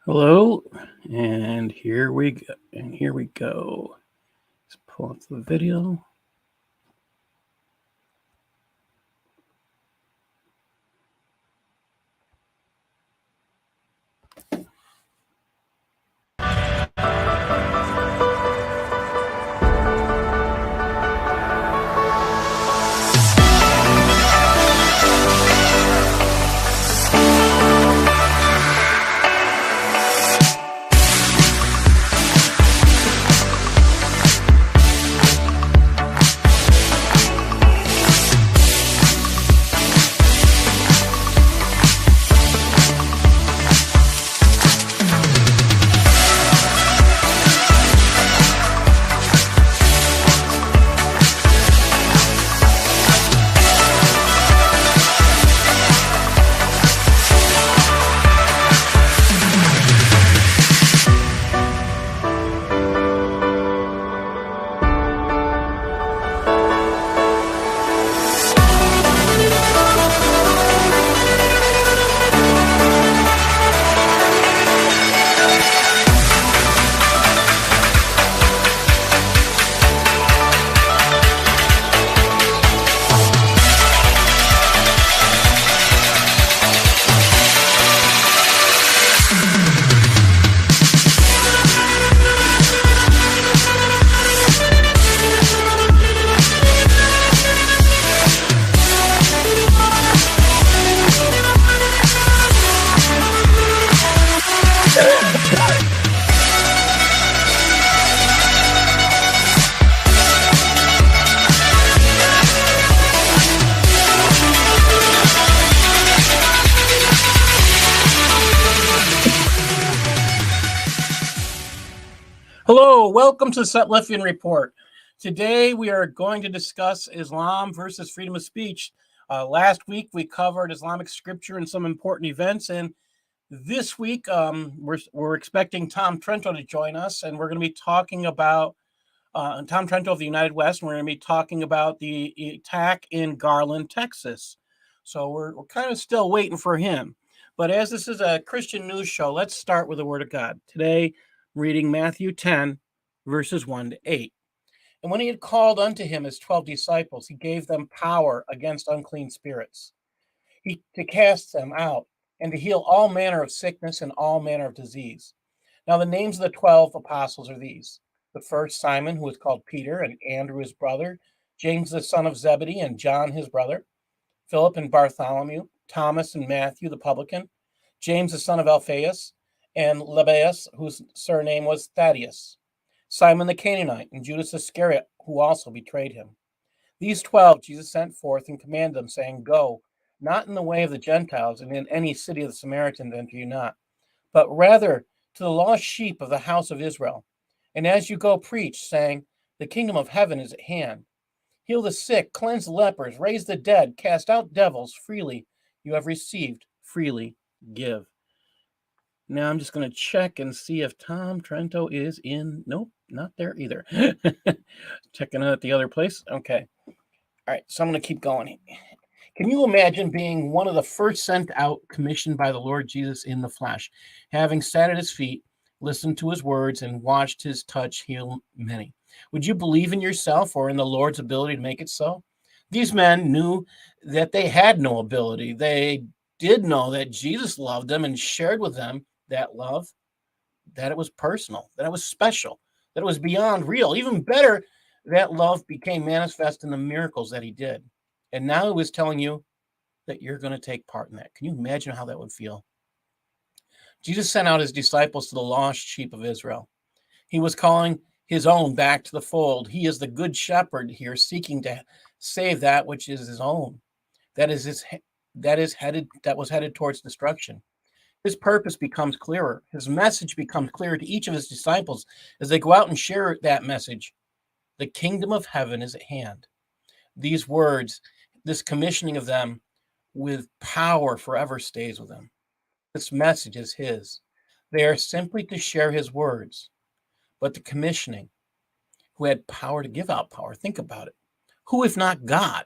Hello, and here we go. Let's pull up the video. Hello, welcome to the Sutliffian Report. Today we are going to discuss Islam versus freedom of speech. Last week we covered Islamic scripture and some important events, and this week we're expecting Tom Trento to join us, and we're going to be talking about Tom Trento of the United West, and we're going to be talking about the attack in Garland, Texas. So we're kind of still waiting for him. But as this is a Christian news show, let's start with the Word of God. Today, reading Matthew 10, verses 1 to 8. And when he had called unto him his 12 disciples, he gave them power against unclean spirits, to cast them out, and to heal all manner of sickness and all manner of disease. Now the names of the 12 apostles are these: the first, Simon, who was called Peter, and Andrew his brother, James the son of Zebedee, and John his brother, Philip and Bartholomew, Thomas and Matthew the publican, James the son of Alphaeus, and Lebbaeus, whose surname was Thaddeus, Simon the Canaanite, and Judas Iscariot, who also betrayed him. These 12 Jesus sent forth and commanded them, saying, Go, not in the way of the Gentiles, and in any city of the Samaritans enter you not, but rather to the lost sheep of the house of Israel. And as you go, preach, saying, The kingdom of heaven is at hand. Heal the sick, cleanse the lepers, raise the dead, cast out devils. Freely you have received, freely give. Now I'm just going to check and see if Tom Trento is in. Nope, not there either. Checking out at the other place. Okay. All right, so I'm going to keep going. Can you imagine being one of the first sent out, commissioned by the Lord Jesus in the flesh, having sat at his feet, listened to his words, and watched his touch heal many? Would you believe in yourself or in the Lord's ability to make it so? These men knew that they had no ability. They did know that Jesus loved them and shared with them that love, that it was personal, that it was special, that it was beyond real. Even better, that love became manifest in the miracles that he did. And now he was telling you that you're going to take part in that. Can you imagine how that would feel? Jesus sent out his disciples to the lost sheep of Israel. He was calling his own back to the fold. He is the good shepherd here, seeking to save that which is his own, that was headed towards destruction. His purpose becomes clearer. His message becomes clearer to each of his disciples as they go out and share that message. The kingdom of heaven is at hand. These words, this commissioning of them with power forever stays with them. This message is his. They are simply to share his words. But the commissioning, who had power to give out power, think about it. Who, if not God?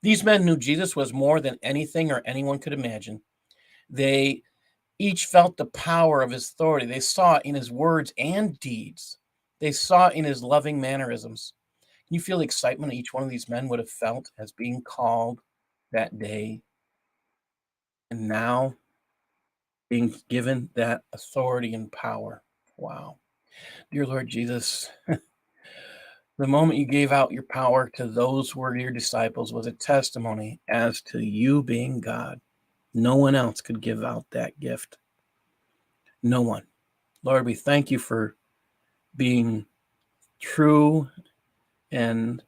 These men knew Jesus was more than anything or anyone could imagine. They Each felt the power of his authority. They saw it in his words and deeds. They saw it in his loving mannerisms. Can you feel the excitement each one of these men would have felt as being called that day and now being given that authority and power? Wow. Dear Lord Jesus, the moment you gave out your power to those who were your disciples was a testimony as to you being God. No one else could give out that gift. No one. Lord, we thank you for being true and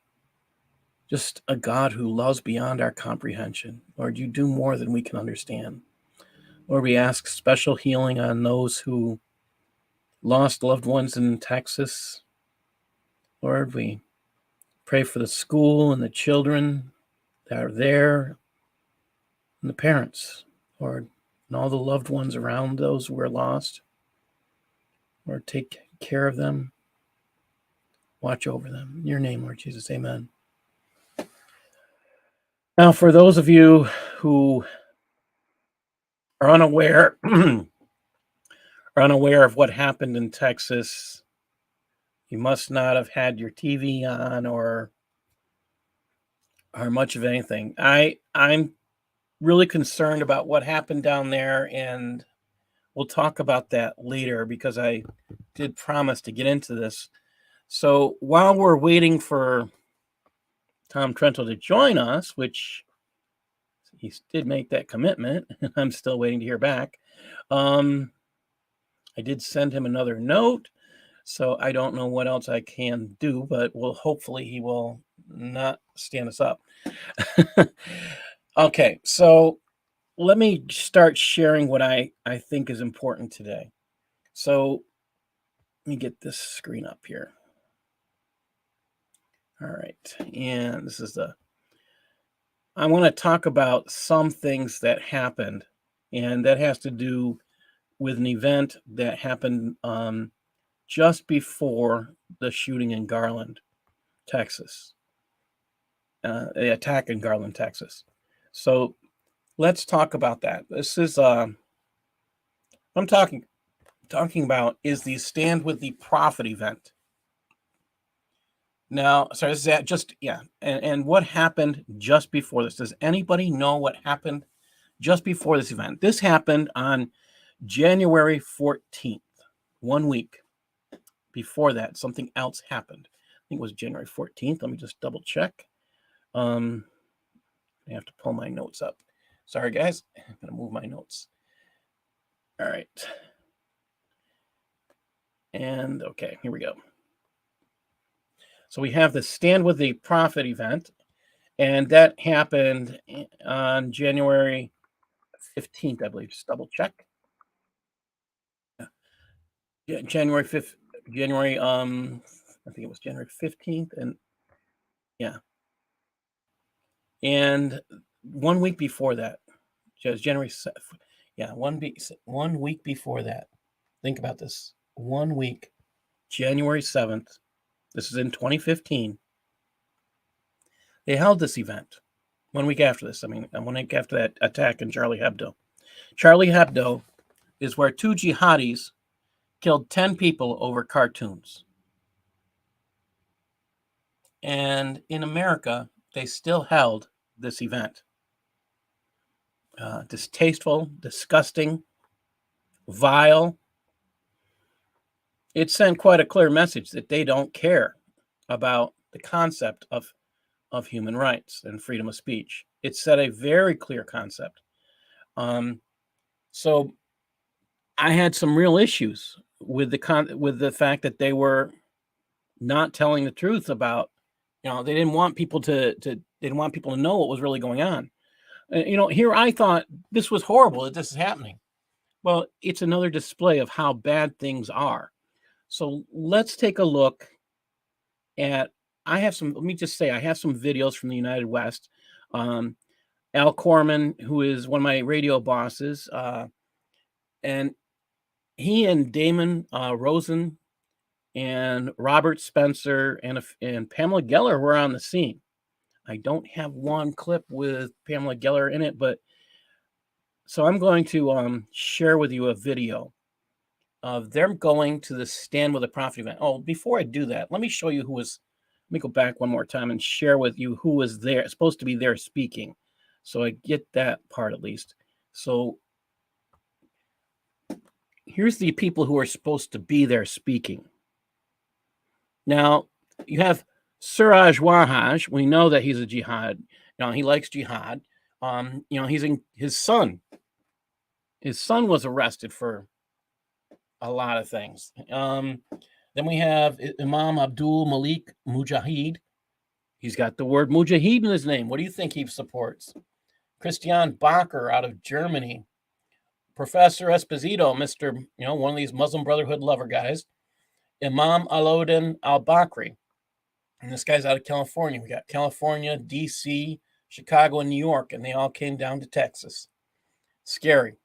just a God who loves beyond our comprehension. Lord, you do more than we can understand. Lord, we ask special healing on those who lost loved ones in Texas. Lord, we pray for the school and the children that are there and the parents, Lord, and all the loved ones around those who are lost. Lord, take care of them. Watch over them. In your name, Lord Jesus, amen. Now, for those of you who are unaware of what happened in Texas, you must not have had your TV on or much of anything. I'm really concerned about what happened down there, and we'll talk about that later because I did promise to get into this. So while we're waiting for Tom Trento to join us, which he did make that commitment, and I'm still waiting to hear back. I did send him another note, so I don't know what else I can do, but hopefully he will not stand us up. Okay, so let me start sharing what I think is important today. So let me get this screen up here. All right, and this is I want to talk about some things that happened, and that has to do with an event that happened just before the shooting in Garland, Texas, the attack in Garland, Texas. So let's talk about that. This is I'm talking about is the Stand with the Prophet event. Now, sorry, is that just and what happened just before this? Does anybody know what happened just before this event? This happened on January 14th, 1 week before that. Something else happened. I think it was January 14th. Let me just double check. I have to pull my notes up. Sorry, guys. I'm going to move my notes. All right. And okay, here we go. So we have the Stand with the Prophet event, and that happened on January 15th, I believe. Just double check. Yeah, January 5th, January, I think it was January 15th, and yeah. And 1 week before that, just January, yeah, 1 week before that. Think about this. 1 week, January 7th. This is in 2015. They held this event 1 week after this. I mean, 1 week after that attack in Charlie Hebdo. Charlie Hebdo is where two jihadis killed 10 people over cartoons. And in America, they still held this event. Distasteful, disgusting, vile. It sent quite a clear message that they don't care about the concept of human rights and freedom of speech. It set a very clear concept. So I had some real issues with the fact that they were not telling the truth about, they didn't want people to know what was really going on. Here I thought this was horrible that this is happening. Well, it's another display of how bad things are. So let's take a look at, let me just say, I have some videos from the United West. Al Corman, who is one of my radio bosses, and he and Damon Rosen and Robert Spencer and Pamela Geller were on the scene. I don't have one clip with Pamela Geller in it, but So I'm going to share with you a video of them going to the Stand with the Prophet event. Oh, before I do that, let me show you who was. Let me go back one more time and share with you who was there, supposed to be there speaking. So I get that part at least. So here's the people who are supposed to be there speaking. Now, you have Suraj Wahaj. We know that he's a jihad. He likes jihad. His son. His son was arrested for a lot of things. Then we have Imam Abdul Malik Mujahid. He's got the word Mujahid in his name. What do you think he supports? Christian Bacher out of Germany. Professor Esposito, Mr. One of these Muslim Brotherhood lover guys. Imam Alauddin al-Bakri. And this guy's out of California. We got California, D.C., Chicago, and New York, and they all came down to Texas. Scary.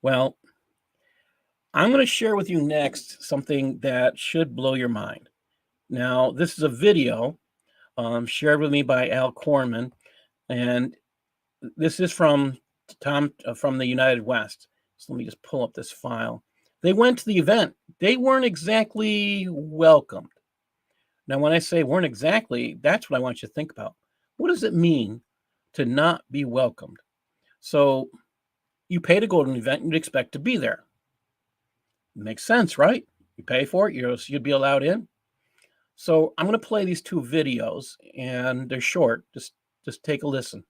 Well, I'm going to share with you next something that should blow your mind. Now, this is a video shared with me by Al Corman, and this is from Tom from the United West. So let me just pull up this file. They went to the event. They weren't exactly welcomed. Now, when I say weren't exactly, that's what I want you to think about. What does it mean to not be welcomed? So you pay to go to an event, and you'd expect to be there. Makes sense, right? You pay for it, you'd be allowed in. So I'm going to play these two videos, and they're short. Just take a listen.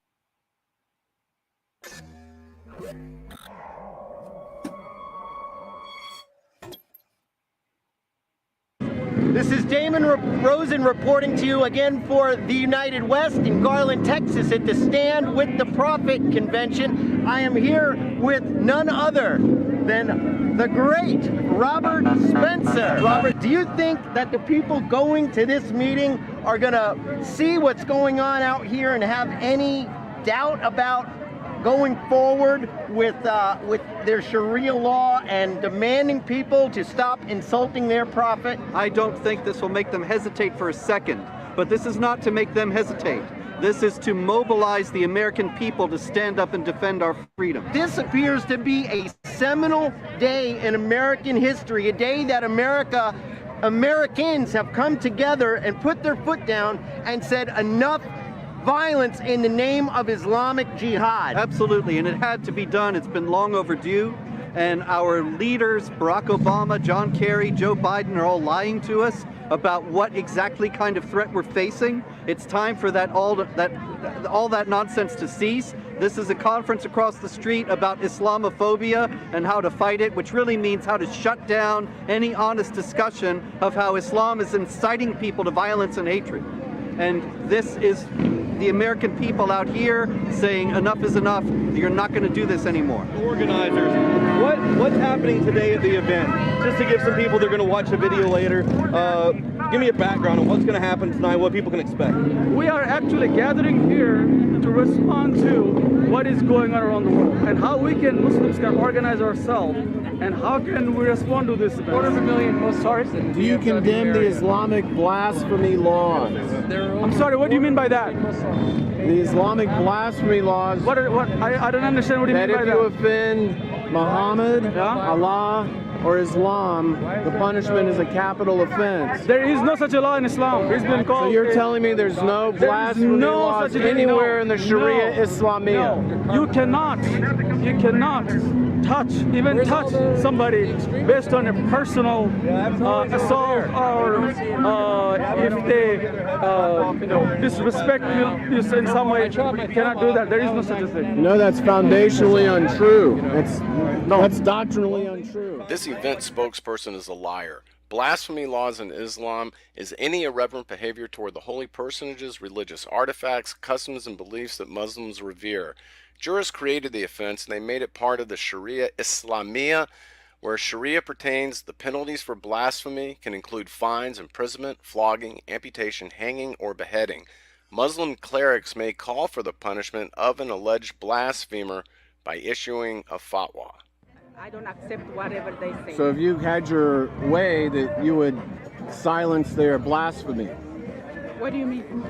This is Damon Rosen reporting to you again for the United West in Garland, Texas at the Stand with the Prophet convention. I am here with none other than the great Robert Spencer. Robert, do you think that the people going to this meeting are going to see what's going on out here and have any doubt about going forward with their Sharia law and demanding people to stop insulting their prophet? I don't think this will make them hesitate for a second, but this is not to make them hesitate. This is to mobilize the American people to stand up and defend our freedom. This appears to be a seminal day in American history, a day that Americans have come together and put their foot down and said enough violence in the name of Islamic jihad. Absolutely, and it had to be done. It's been long overdue, and our leaders, Barack Obama, John Kerry, Joe Biden, are all lying to us about what exactly kind of threat we're facing. It's time for all that nonsense to cease. This is a conference across the street about Islamophobia and how to fight it, which really means how to shut down any honest discussion of how Islam is inciting people to violence and hatred. And this is the American people out here saying enough is enough. You're not going to do this anymore. Organizers, what's happening today at the event? Just to give some people they're going to watch a video later, give me a background on what's going to happen tonight, what people can expect. We are actually gathering here to respond to what is going on around the world and how Muslims can organize ourselves and how can we respond to this event. 250,000 Muslims. Do you condemn the Islamic blasphemy laws? I'm sorry, what do you mean by that? The Islamic blasphemy laws. I don't understand what you mean by that. That if you offend Muhammad, Allah, or Islam, the punishment is a capital offense. There is no such a law in Islam. It's been called. So you're telling me there's no blasphemy laws anywhere in the Sharia Islamia? No. You cannot touch somebody based on a personal assault, or if they disrespect you in some way. You cannot do that. There is no such a thing. No, that's foundationally untrue. That's doctrinally untrue. This event spokesperson is a liar. Blasphemy laws in Islam is any irreverent behavior toward the holy personages, religious artifacts, customs, and beliefs that Muslims revere. Jurists created the offense and they made it part of the Sharia Islamia. Where Sharia pertains, the penalties for blasphemy can include fines, imprisonment, flogging, amputation, hanging, or beheading. Muslim clerics may call for the punishment of an alleged blasphemer by issuing a fatwa. I don't accept whatever they say. So if you had your way, that you would silence their blasphemy. What do you mean?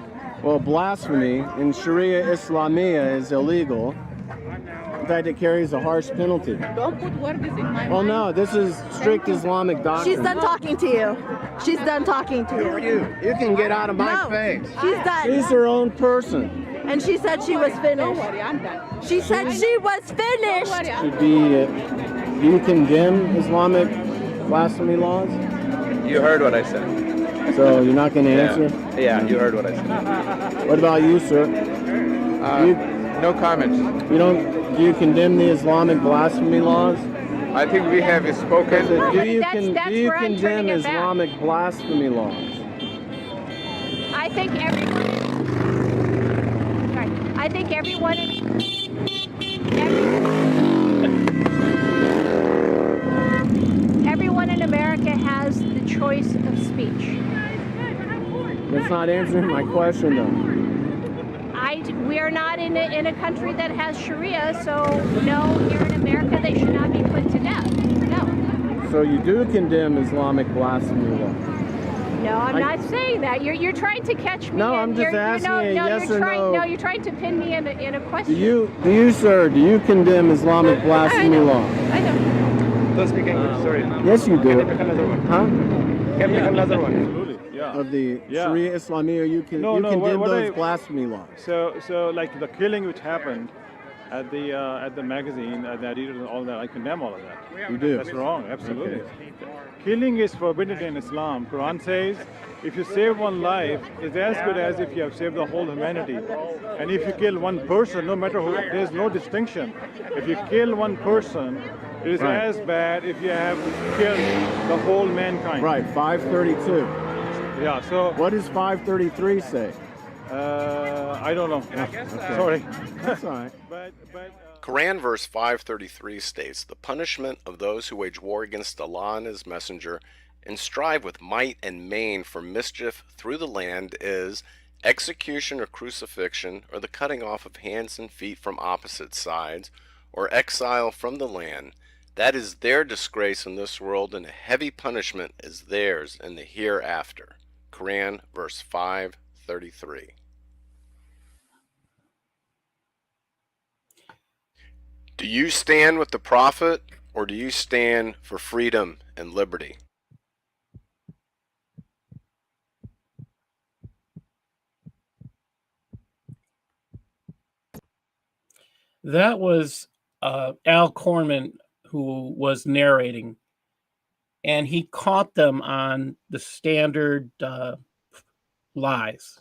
Well, blasphemy in Sharia Islamia is illegal. fact, it carries a harsh penalty. Don't put words in my Well, mind. no, this is strict Islamic doctrine. She's done talking to you. She's done talking to you. You can get out of my No, face. she's done. She's her own person. And she said she was Don't finished. worry, I'm done. She said she was Don't finished. worry, I'm Should be. Do you condemn Islamic blasphemy laws? You heard what I said. So you're not going to answer? Yeah, you heard what I said. What about you, sir? No comments. You don't? Do you condemn the Islamic blasphemy laws? I think we have spoken. Do you, that's do you where I'm condemn turning it back. Islamic blasphemy laws? I think everyone. Sorry. I think everyone. Everyone in America has the choice of speech. That's not answering my question, though. We are not in a country that has Sharia, so no, here in America they should not be put to death. No. So you do condemn Islamic blasphemy laws? No, I'm not saying that. You're trying to catch me. No, I'm just asking a yes or no. No, you're trying to pin me in a question. Do you, sir, do you condemn Islamic blasphemy laws? I don't. Don't speak English, sorry. Yes, you do. Huh? Can pick another one. Absolutely, yeah. Of the Sharia Islamia, you condemn those blasphemy laws. So like the killing which happened at the magazine, at the editor and all that, I condemn all of that. You do? That's wrong, absolutely. Okay. Killing is forbidden in Islam. Quran says, if you save one life, it's as good as if you have saved the whole humanity. And if you kill one person, no matter who, there's no distinction. If you kill one person, it is as bad if you have killed the whole mankind. Right, 532. Yeah, so... What does 533 say? I don't know. Okay. Sorry. That's all right. Quran verse 533 states, "The punishment of those who wage war against Allah and His Messenger and strive with might and main for mischief through the land is execution or crucifixion, or the cutting off of hands and feet from opposite sides, or exile from the land. That is their disgrace in this world, and a heavy punishment is theirs in the hereafter." Quran verse 533. Do you stand with the Prophet, or do you stand for freedom and liberty? That was Al Korman who was narrating, and he caught them on the standard lies.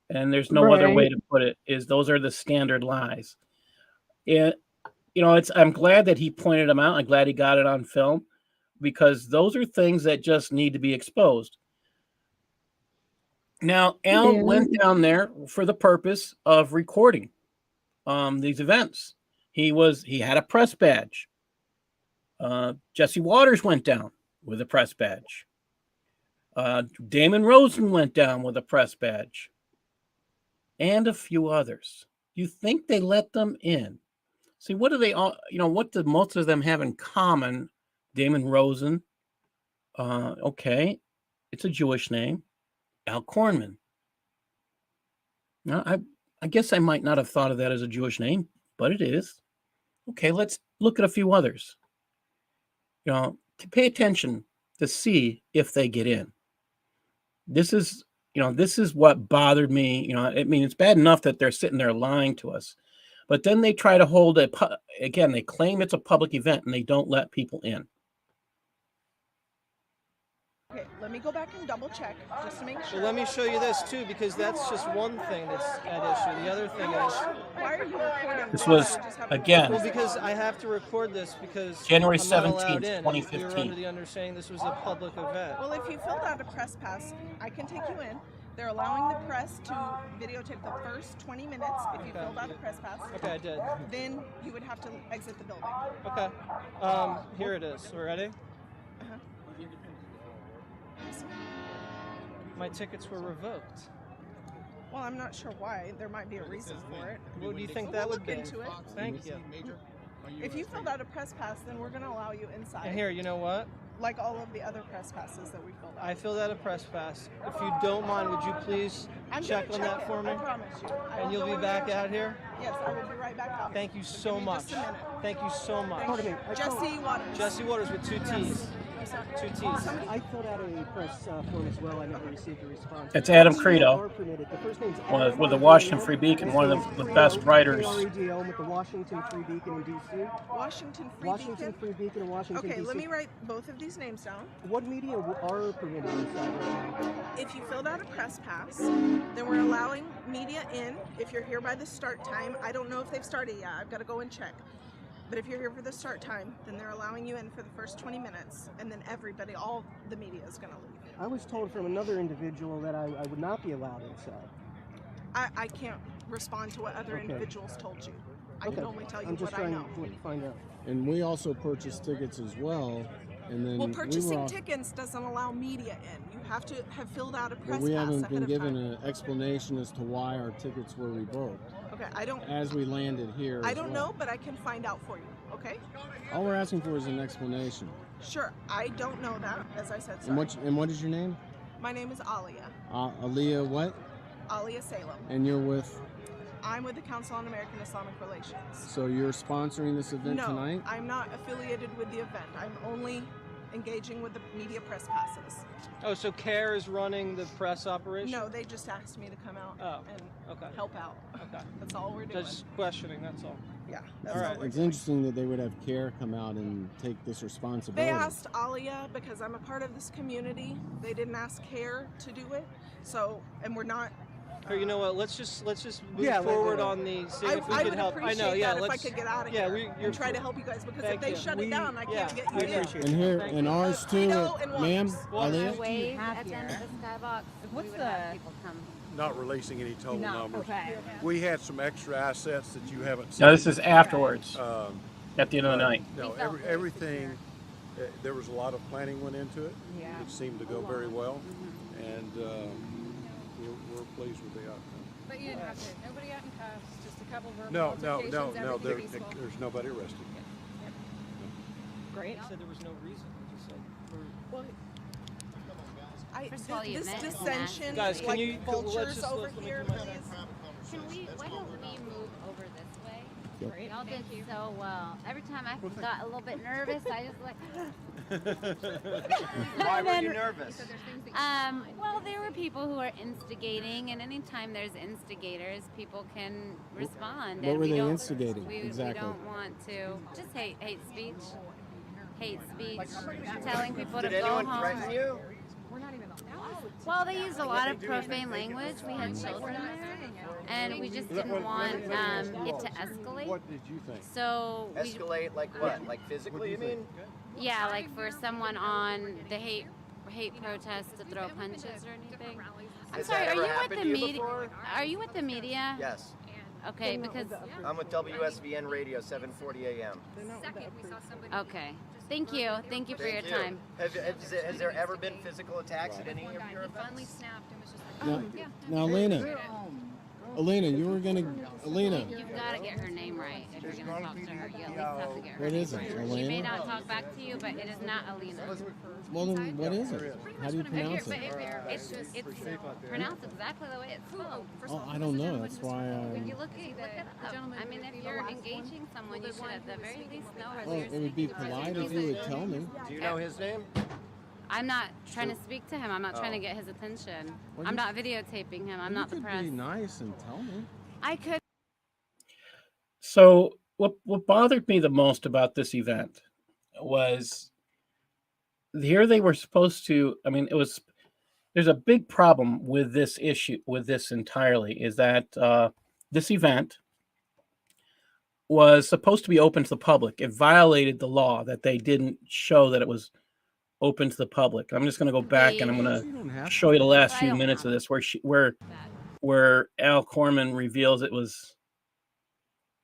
And there's no other way to put it, is those are the standard lies. And I'm glad that he pointed them out. I'm glad he got it on film, because those are things that just need to be exposed. Now, Al went down there for the purpose of recording these events. He had a press badge. Jesse Waters went down with a press badge. Damon Rosen went down with a press badge, and a few others. You think they let them in? See, what do they all? What do most of them have in common? Damon Rosen. Okay, it's a Jewish name. Al Korman. Now, I guess I might not have thought of that as a Jewish name, but it is. Okay, let's look at a few others. To pay attention to see if they get in. This is what bothered me. It's bad enough that they're sitting there lying to us, but then they try to hold again, they claim it's a public event and they don't let people in. Okay, let me go back and double check just to make sure. Well, let me show you this too, because that's just one thing that's at issue. The other thing is, why are you recording? This was, again, well, because I have to record this because January I'm not 17th, allowed in. 2015. We were under the understanding this was a public event. Well, if you filled out a press pass, I can take you in. They're allowing the press to videotape the first 20 minutes if you filled out a press pass. Okay, I did. Then you would have to exit the building. Okay. Here it is. We're ready? My tickets were revoked. Well, I'm not sure why. There might be a reason for it. What do you think that would be? Look into it. Thank you. If you filled out a press pass, then we're going to allow you inside. And here, you know what? Like all of the other press passes that we filled out. I filled out a press pass. If you don't mind, would you please check on that for me? I promise you. And you'll be back out here? Yes, I will be right back out. Thank you so much. Just a minute. Thank you so much. Jesse Waters. Jesse Waters with 2 T's. 2 T's. I filled out a press form as well. I never received a response. It's Adam Credo, with the Washington Free Beacon, one of the best writers. With the Washington Free Beacon in D.C. Washington Free Beacon in Washington, Okay, D.C. let me write both of these names down. What media are permitted inside right now? If you filled out a press pass, then we're allowing media in. If you're here by the start time, I don't know if they've started yet. I've got to go and check. But if you're here for the start time, then they're allowing you in for the first 20 minutes, and then everybody, all the media is going to leave. I was told from another individual that I would not be allowed inside. I can't respond to what other individuals told you. I can only tell you I'm just what I know. trying to find out. And we also purchased tickets as well. And then Well, purchasing tickets doesn't allow media in. You have to have filled out a press we pass haven't ahead been of given time. an explanation as to why our tickets were revoked. Okay, I don't. As we landed here. I as don't well. know, but I can find out for you. Okay. All we're asking for is an explanation. Sure. I don't know that, as I said. And Sorry. what is your name? My name is Alia. Aliyah what? Alia Salem. And you're with? I'm with the Council on American Islamic Relations. So you're sponsoring this event tonight? No, I'm not affiliated with the event. I'm only engaging with the media press passes. Oh, so CARE is running the press operation? No, they just asked me to come out and help out. Okay. That's all we're doing. Just questioning, that's all. Yeah, that's all all right. we're It's doing. interesting that they would have CARE come out and take this responsibility. They asked Alia because I'm a part of this community. They didn't ask CARE to do it. So, and we're not. Here, you know what? Let's just move Yeah, forward on the. See if we I could would help. appreciate I know, yeah. that Let's. if I could get out of yeah, here and try to help you guys because if they shut it down, I can't get you in. And here, and ours too, ma'am, Aliyah? Wave at the end of the skybox. What's the people come? Not releasing any total No, numbers. okay. We had some extra assets that you haven't seen. Now this is afterwards, at the end of the night. No, everything, there was a lot of planning went into it. Yeah. It seemed to go very well, and we're pleased with the outcome. But you didn't have to. Nobody got in cuffs. Just a couple verbal No, altercations. Everything peaceful. there's nobody arrested. Great. Said there was no reason. They just said Well, First of all, you this met dissension, Guys, can like you- vultures let's over let me here, come out. please. Can we? Why don't we move over this way? Yep. Y'all did so well. Every time I got a little bit nervous, I just like. Why were you nervous? Well, there were people who are instigating, and anytime there's instigators, people can respond. What and were we they don't- instigating, We exactly? don't want to just hate speech. Hate speech. Telling people to Did go anyone home. threaten you? We're not even allowed. Well, they used a lot of profane language. We had children there, and we just didn't want it to escalate. What did you think? So we, Escalate like what? Like physically, you mean? yeah, like for someone on the hate protests to throw punches or anything. I'm Has sorry, that are ever you with happened the to you media? before? Are you with the media? Yes. Okay, because I'm with WSVN Radio, 7:40 a.m. Second, we saw somebody. okay. Thank you for your time. Has there ever been physical attacks at any of your He finally events? snapped and was just like, Now, Alina, you were gonna, Alina, You've got to get her name right if you're going to talk to her. You at least have to get her what name is it, right. She may Elena? not talk back to you, but it is not Alina. Well, then what is it? How do you pronounce it? It's pronounced exactly the way it's spelled. Oh, I don't know. That's why. When you look it up. I mean, if you're engaging someone, you should at the very least know who Well, you're it would be speaking to. polite if you would tell me. Do you know his name? I'm not trying to speak to him. I'm not trying to get his attention. I'm not videotaping him. I'm not the You press. could be nice and tell me. I could. So what bothered me the most about this event was here they were supposed to, I mean, there's a big problem with this issue, with this entirely, is that this event was supposed to be open to the public. It violated the law that they didn't show that it was open to the public. I'm just going to go back and I'm going to show you the last few minutes of this where Al Corman reveals it was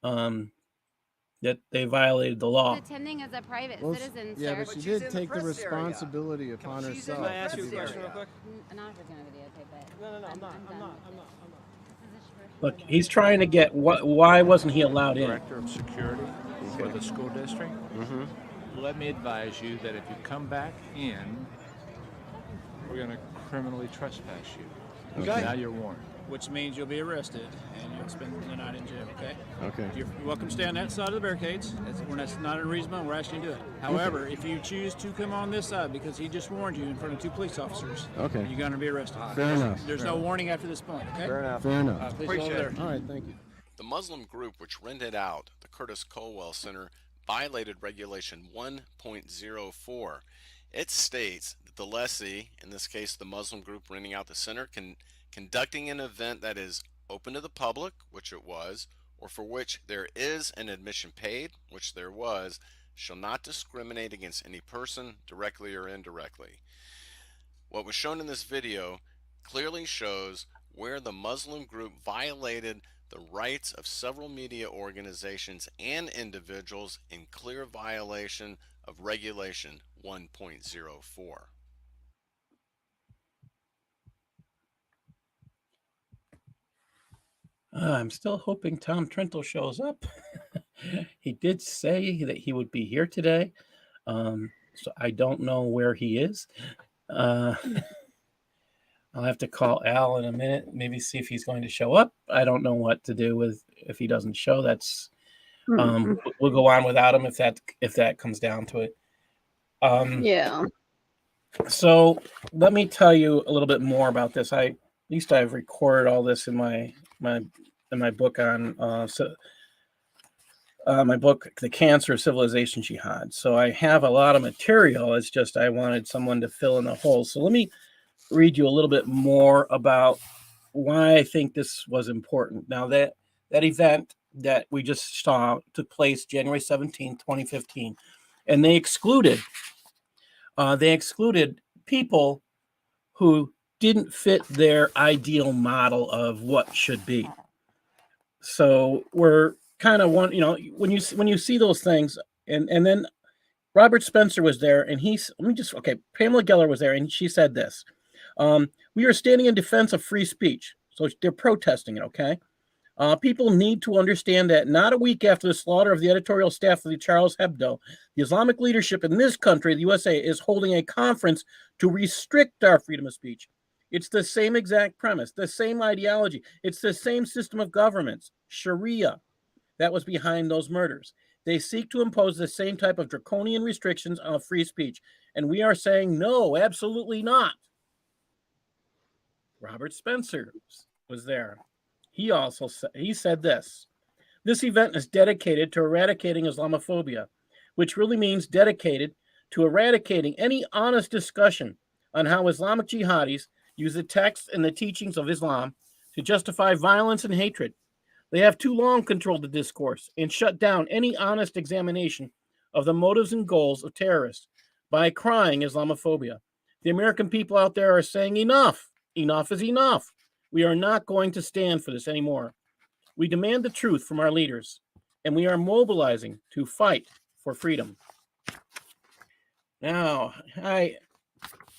that they violated the law. Attending as a private Well, citizen, yeah, sir. but she did take the responsibility upon herself. Can I ask you a question real quick? Not if we're going to videotape it. No, I'm not. Look, he's trying to get why wasn't he allowed in? Director of Security, for the school district. Let me advise you that if you come back in, we're going to criminally trespass you. Okay. Now you're warned. Which means you'll be arrested and you'll spend the night in jail, okay? Okay. You're welcome to stay on that side of the barricades. That's not unreasonable. We're asking you to do it. However, if you choose to come on this side because he just warned you in front of 2 police officers, okay, you're going to be arrested. Fair enough. There's no warning after this point, okay? Fair enough. Fair enough. Please hold there. All right, thank you. The Muslim group which rented out the Curtis Colwell Center violated Regulation 1.04. It states that the lessee, in this case the Muslim group renting out the center, conducting an event that is open to the public, which it was, or for which there is an admission paid, which there was, shall not discriminate against any person, directly or indirectly. What was shown in this video clearly shows where the Muslim group violated the rights of several media organizations and individuals in clear violation of Regulation 1.04. I'm still hoping Tom Trento shows up. He did say that he would be here today, so I don't know where he is. I'll have to call Al in a minute, maybe see if he's going to show up. I don't know what to do with if he doesn't show. That's we'll go on without him if that comes down to it. Yeah. So let me tell you a little bit more about this. At least I've recorded all this in my book on my book, The Cancer of Civilization Jihad. So I have a lot of material. It's just I wanted someone to fill in the holes. So let me read you a little bit more about why I think this was important. Now that event that we just saw took place January 17, 2015, and they excluded people who didn't fit their ideal model of what should be. So we're kind of when you see those things, and then Robert Spencer was there, and Pamela Geller was there, and she said this: we are standing in defense of free speech. So they're protesting it. Okay, people need to understand that not a week after the slaughter of the editorial staff of the Charles Hebdo, the Islamic leadership in this country, the USA, is holding a conference to restrict our freedom of speech. It's the same exact premise, the same ideology. It's the same system of governments, Sharia, that was behind those murders. They seek to impose the same type of draconian restrictions on free speech. And we are saying, no, absolutely not. Robert Spencer was there. He said this: this event is dedicated to eradicating Islamophobia, which really means dedicated to eradicating any honest discussion on how Islamic jihadis use the text and the teachings of Islam to justify violence and hatred. They have too long controlled the discourse and shut down any honest examination of the motives and goals of terrorists by crying Islamophobia. The American people out there are saying enough. Enough is enough. We are not going to stand for this anymore. We demand the truth from our leaders, and we are mobilizing to fight for freedom. Now, hey,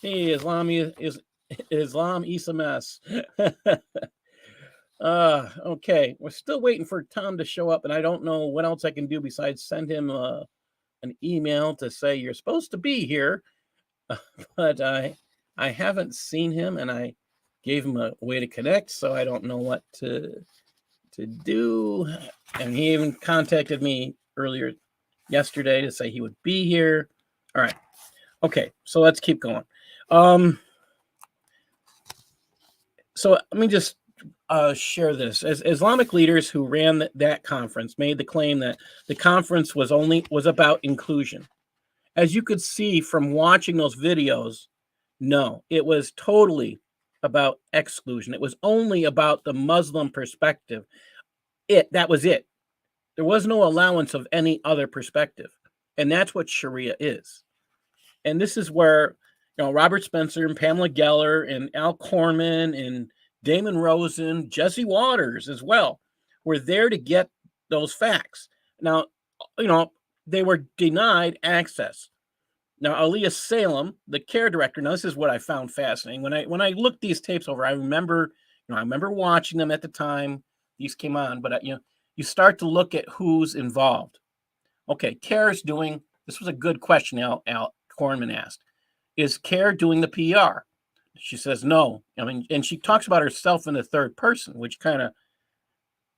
Islam is a mess. Okay, we're still waiting for Tom to show up, and I don't know what else I can do besides send him an email to say you're supposed to be here. But I haven't seen him, and I gave him a way to connect, so I don't know what to do. And he even contacted me earlier yesterday to say he would be here. All right. Okay, so let's keep going. So let me just share this. As Islamic leaders who ran that conference made the claim that the conference was about inclusion. As you could see from watching those videos, no, it was totally about exclusion. It was only about the Muslim perspective. That was it. There was no allowance of any other perspective. And that's what Sharia is. And this is where, Robert Spencer and Pamela Geller and Al Korman and Damon Rosen, Jesse Waters as well, were there to get those facts. Now, they were denied access. Now, Aliyah Salem, the care director. Now, this is what I found fascinating. When I looked these tapes over, I remember watching them at the time these came on. But you start to look at who's involved. Okay, CARE's doing, this was a good question Al Kornman asked. Is CARE doing the PR? She says no. I mean, and she talks about herself in the third person, which kind of,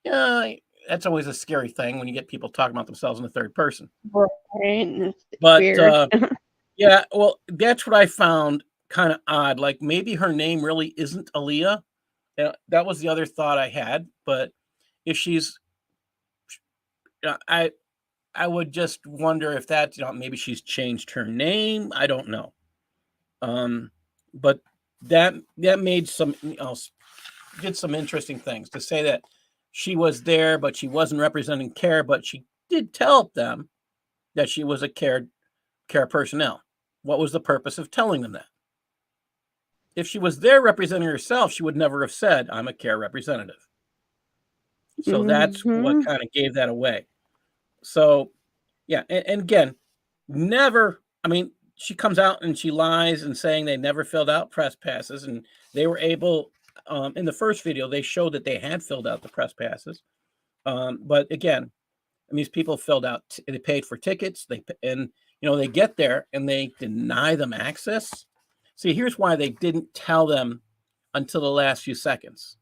yeah, that's always a scary thing when you get people talking about themselves in the third person. Right. It's But weird. yeah, well, that's what I found kind of odd. Like maybe her name really isn't Aaliyah. That was the other thought I had. But if she's, I would just wonder if that, maybe she's changed her name. I don't know. But that made some, did some interesting things to say that she was there, but she wasn't representing CARE, but she did tell them that she was a CARE personnel. What was the purpose of telling them that? If she was there representing herself, she would never have said, I'm a CARE representative. So that's what kind of gave that away. So, yeah. And again, never, I mean, she comes out and she lies and saying they never filled out press passes. And they were able, in the first video, they showed that they had filled out the press passes. But again, these people filled out, they paid for tickets. They get there and they deny them access. See, here's why they didn't tell them until the last few seconds.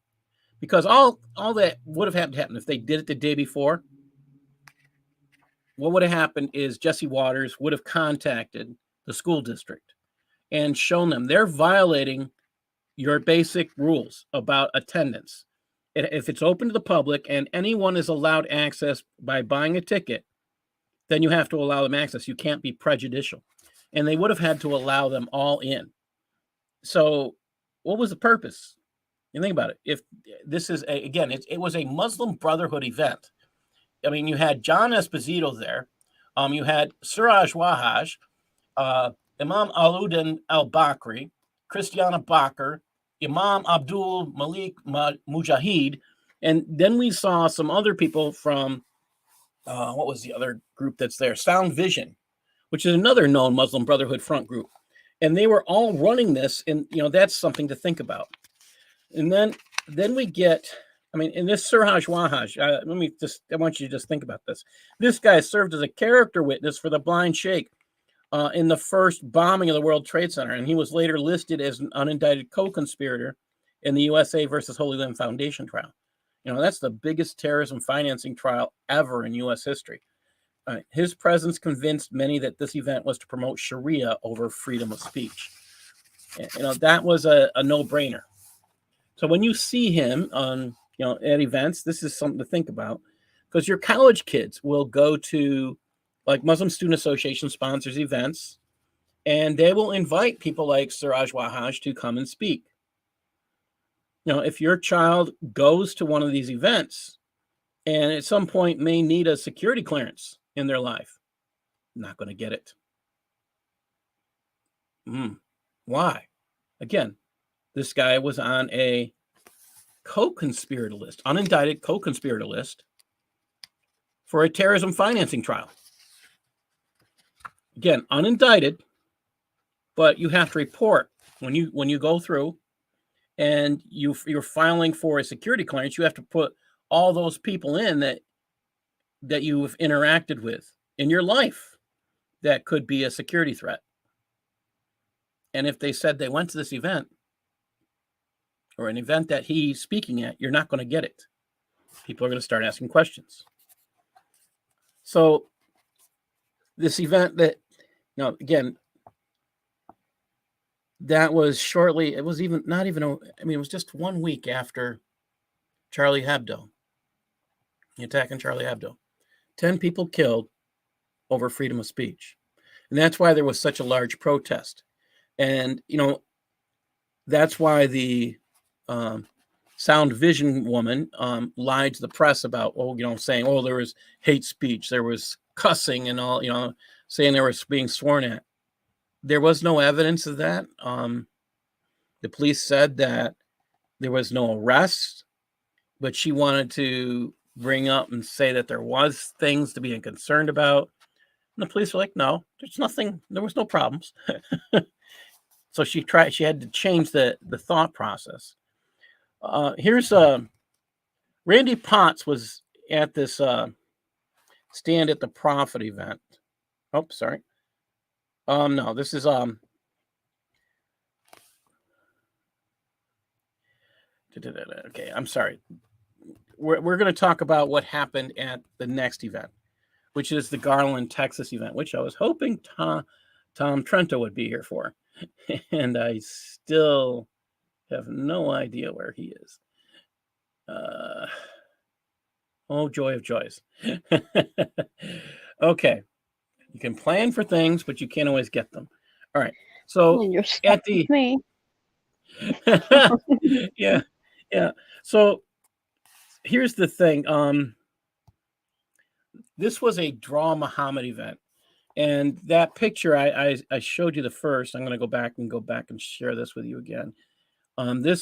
Because all that would have happened if they did it the day before. What would have happened is Jesse Waters would have contacted the school district and shown them they're violating your basic rules about attendance. If it's open to the public and anyone is allowed access by buying a ticket, then you have to allow them access. You can't be prejudicial. And they would have had to allow them all in. So what was the purpose? You think about it. If this is, it was a Muslim Brotherhood event. I mean, you had John Esposito there. You had Suraj Wahaj, Imam Aluddin al-Bakri, Christiana Bakr, Imam Abdul Malik Mujahid, and then we saw some other people from, what was the other group that's there? Sound Vision, which is another known Muslim Brotherhood front group. And they were all running this, and that's something to think about. And then we get, in this Suraj Wahaj, I want you to just think about this. This guy served as a character witness for the Blind Sheikh in the first bombing of the World Trade Center, and he was later listed as an unindicted co-conspirator in the USA versus Holy Land Foundation trial. That's the biggest terrorism financing trial ever in U.S. history. His presence convinced many that this event was to promote Sharia over freedom of speech. That was a no-brainer. So when you see him on, at events, this is something to think about, because your college kids will go to, like, Muslim Student Association sponsors events, and they will invite people like Suraj Wahaj to come and speak. If your child goes to one of these events and at some point may need a security clearance in their life, not going to get it. Why? Again, this guy was on a co-conspirator list, unindicted co-conspirator list for a terrorism financing trial. Again, unindicted, but you have to report when you go through and you're filing for a security clearance. You have to put all those people in that you've interacted with in your life that could be a security threat. And if they said they went to this event or an event that he's speaking at, you're not going to get it. People are going to start asking questions. So this event that, again, that was shortly, it was even not even, it was just 1 week after Charlie Hebdo, the attack on Charlie Hebdo. 10 people killed over freedom of speech. And that's why there was such a large protest. And, that's why the Sound Vision woman lied to the press about, saying, there was hate speech, there was cussing and all, saying they were being sworn at. There was no evidence of that. The police said that there was no arrest, but she wanted to bring up and say that there was things to be concerned about. And the police were like, no, there's nothing, there was no problems. So she had to change the thought process. Here's Randy Potts was at this stand at the Prophet event. Oh, sorry. No, this is okay, I'm sorry. We're going to talk about what happened at the next event, which is the Garland, Texas event, which I was hoping Tom Trento would be here for. And I still have no idea where he is. Oh, joy of joys. Okay. You can plan for things, but you can't always get them. All right. So You're at stuck the with me. yeah. So here's the thing. This was a Draw Muhammad event. And that picture I showed you the first. I'm going to go back and share this with you again. I'm going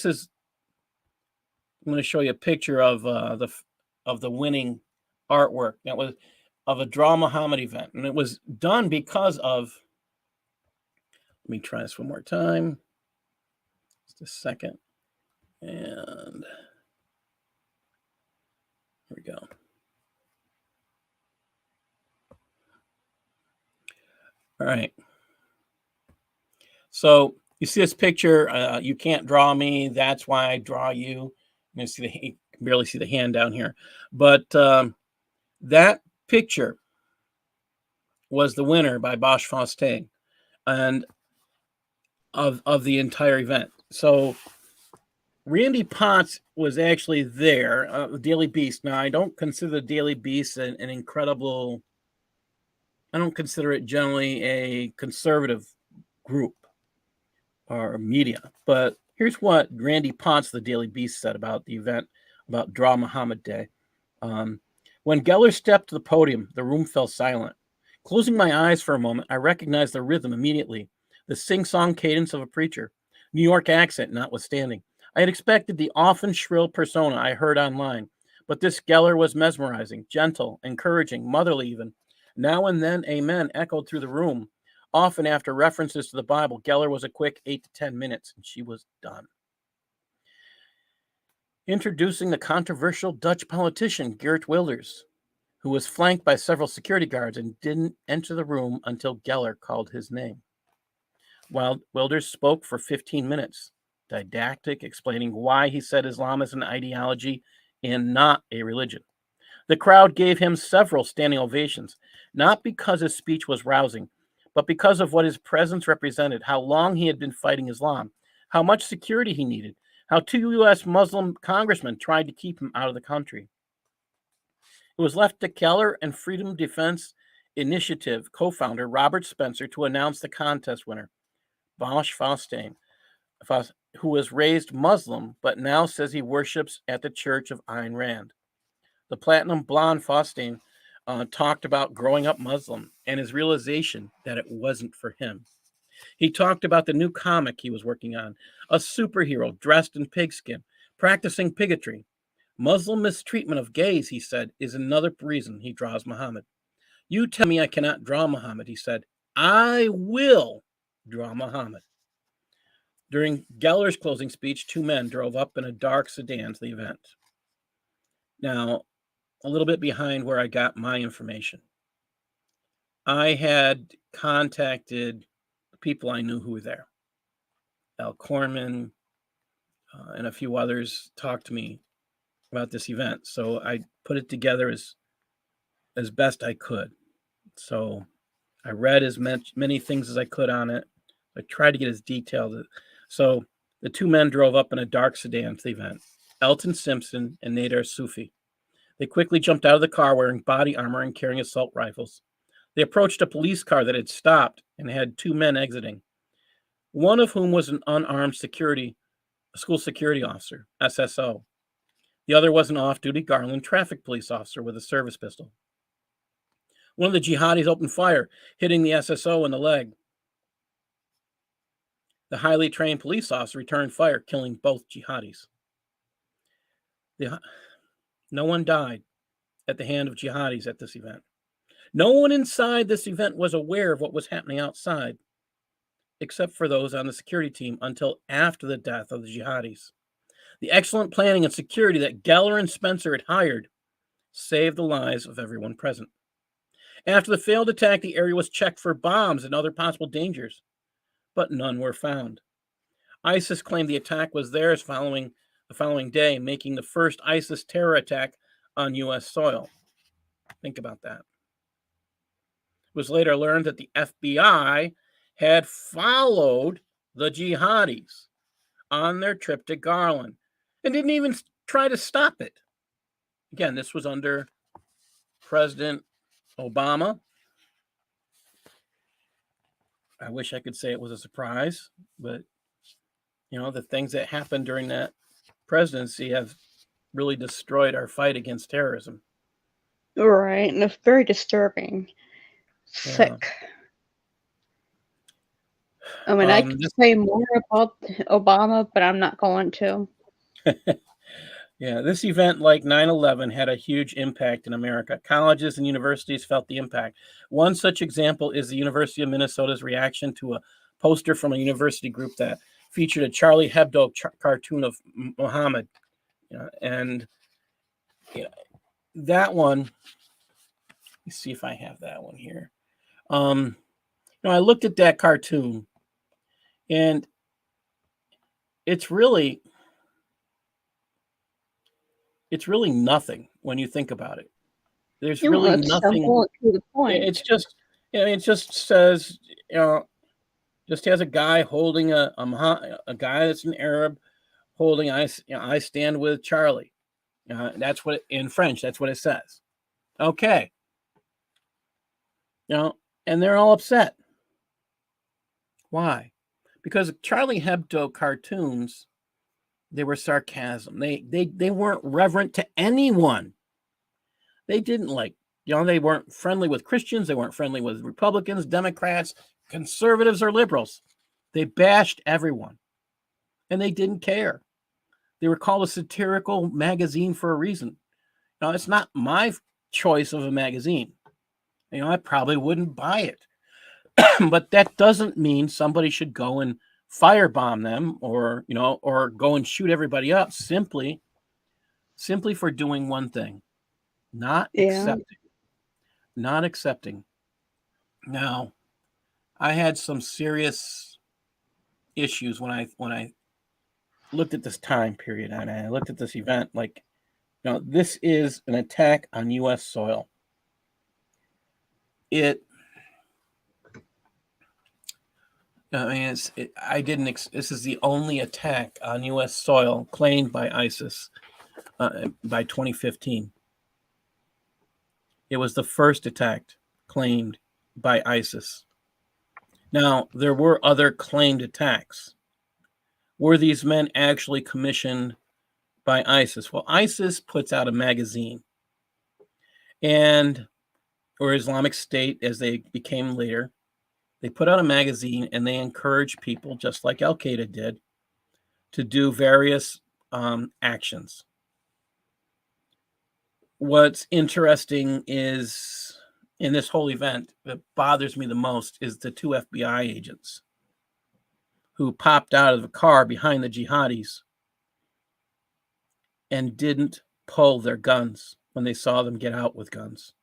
to show you a picture of the winning artwork that was of a Draw Muhammad event, and it was done because of. Let me try this one more time. Just a second, and here we go. All right. So you see this picture. You can't draw me. That's why I draw you. You can barely see the hand down here, but that picture was the winner by Bosch Faustin, and of the entire event. So Randy Potts was actually there, the Daily Beast. Now, I don't consider the Daily Beast an incredible. I don't consider it generally a conservative group or media. But here's what Randy Potts, the Daily Beast, said about the event, about Draw Muhammad Day. When Geller stepped to the podium, the room fell silent. Closing my eyes for a moment, I recognized the rhythm immediately, the sing-song cadence of a preacher, New York accent notwithstanding. I had expected the often shrill persona I heard online, but this Geller was mesmerizing, gentle, encouraging, motherly even. Now and then, amen echoed through the room. Often after references to the Bible, Geller was a quick 8 to 10 minutes, and she was done. Introducing the controversial Dutch politician, Geert Wilders, who was flanked by several security guards and didn't enter the room until Geller called his name. While Wilders spoke for 15 minutes, didactic, explaining why he said Islam is an ideology and not a religion. The crowd gave him several standing ovations, not because his speech was rousing, but because of what his presence represented, how long he had been fighting Islam, how much security he needed, how 2 U.S. Muslim congressmen tried to keep him out of the country. It was left to Geller and Freedom Defense Initiative co-founder Robert Spencer to announce the contest winner, Bosch Faustin, who was raised Muslim but now says he worships at the Church of Ayn Rand. The platinum blonde Faustin talked about growing up Muslim and his realization that it wasn't for him. He talked about the new comic he was working on, a superhero dressed in pigskin, practicing bigotry. Muslim mistreatment of gays, he said, is another reason he draws Muhammad. You tell me I cannot draw Muhammad, he said. I will draw Muhammad. During Geller's closing speech, 2 men drove up in a dark sedan to the event. Now, a little bit behind where I got my information. I had contacted the people I knew who were there. Al Corman and a few others talked to me about this event. So I put it together as best I could. So I read as many things as I could on it. I tried to get as detailed. So the 2 men drove up in a dark sedan to the event, Elton Simpson and Nader Sufi. They quickly jumped out of the car wearing body armor and carrying assault rifles. They approached a police car that had stopped and had 2 men exiting, one of whom was an unarmed school security officer, SSO. The other was an off-duty Garland traffic police officer with a service pistol. One of the jihadis opened fire, hitting the SSO in the leg. The highly trained police officer returned fire, killing both jihadis. No one died at the hand of jihadis at this event. No one inside this event was aware of what was happening outside, except for those on the security team until after the death of the jihadis. The excellent planning and security that Geller and Spencer had hired saved the lives of everyone present. After the failed attack, the area was checked for bombs and other possible dangers, but none were found. ISIS claimed the attack was theirs the following day, making the first ISIS terror attack on U.S. soil. Think about that. It was later learned that the FBI had followed the jihadis on their trip to Garland and didn't even try to stop it. Again, this was under President Obama. I wish I could say it was a surprise, but the things that happened during that presidency have really destroyed our fight against terrorism. Right, and it's very disturbing. Sick. I mean, I could say more about Obama, but I'm not going to. Yeah, this event, like 9/11, had a huge impact in America. Colleges and universities felt the impact. One such example is the University of Minnesota's reaction to a poster from a university group that featured a Charlie Hebdo cartoon of Muhammad. And that one, let me see if I have that one here. I looked at that cartoon, and it's really nothing when you think about it. There's really nothing. To the point. It's just, it just says, just has a guy holding a guy that's an Arab holding I stand with Charlie. That's what in French. That's what it says. Okay. And they're all upset. Why? Because Charlie Hebdo cartoons, they were sarcasm. They weren't reverent to anyone. They didn't they weren't friendly with Christians. They weren't friendly with Republicans, Democrats, conservatives, or liberals. They bashed everyone, and they didn't care. They were called a satirical magazine for a reason. Now, it's not my choice of a magazine. I probably wouldn't buy it. But that doesn't mean somebody should go and firebomb them or go and shoot everybody up simply for doing one thing, not accepting. Now, I had some serious issues when I looked at this time period and I looked at this event. This is an attack on U.S. soil. This is the only attack on U.S. soil claimed by ISIS by 2015. It was the first attack claimed by ISIS. Now, there were other claimed attacks. Were these men actually commissioned by ISIS? Well, ISIS puts out a magazine, or Islamic State, as they became later. They put out a magazine and they encourage people, just like Al Qaeda did, to do various actions. What's interesting is, in this whole event, that bothers me the most is the 2 FBI agents who popped out of the car behind the jihadis and didn't pull their guns when they saw them get out with guns.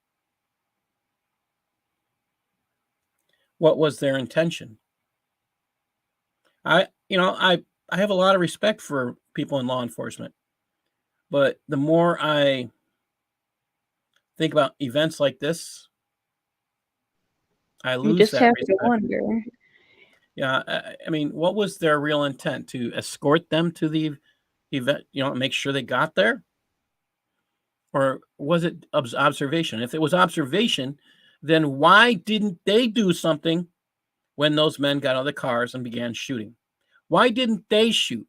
What was their intention? I have a lot of respect for people in law enforcement, but the more I think about events like this, I lose you just that have respect. to wonder. Yeah, what was their real intent? To escort them to the event, make sure they got there? Or was it observation? If it was observation, then why didn't they do something when those men got out of the cars and began shooting? Why didn't they shoot?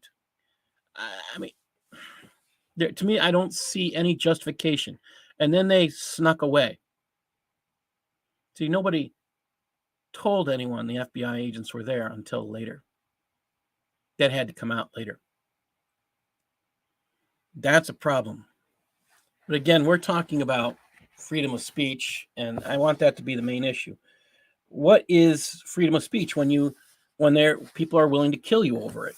To me, I don't see any justification. And then they snuck away. See, nobody told anyone the FBI agents were there until later. That had to come out later. That's a problem. But again, we're talking about freedom of speech, and I want that to be the main issue. What is freedom of speech when people are willing to kill you over it?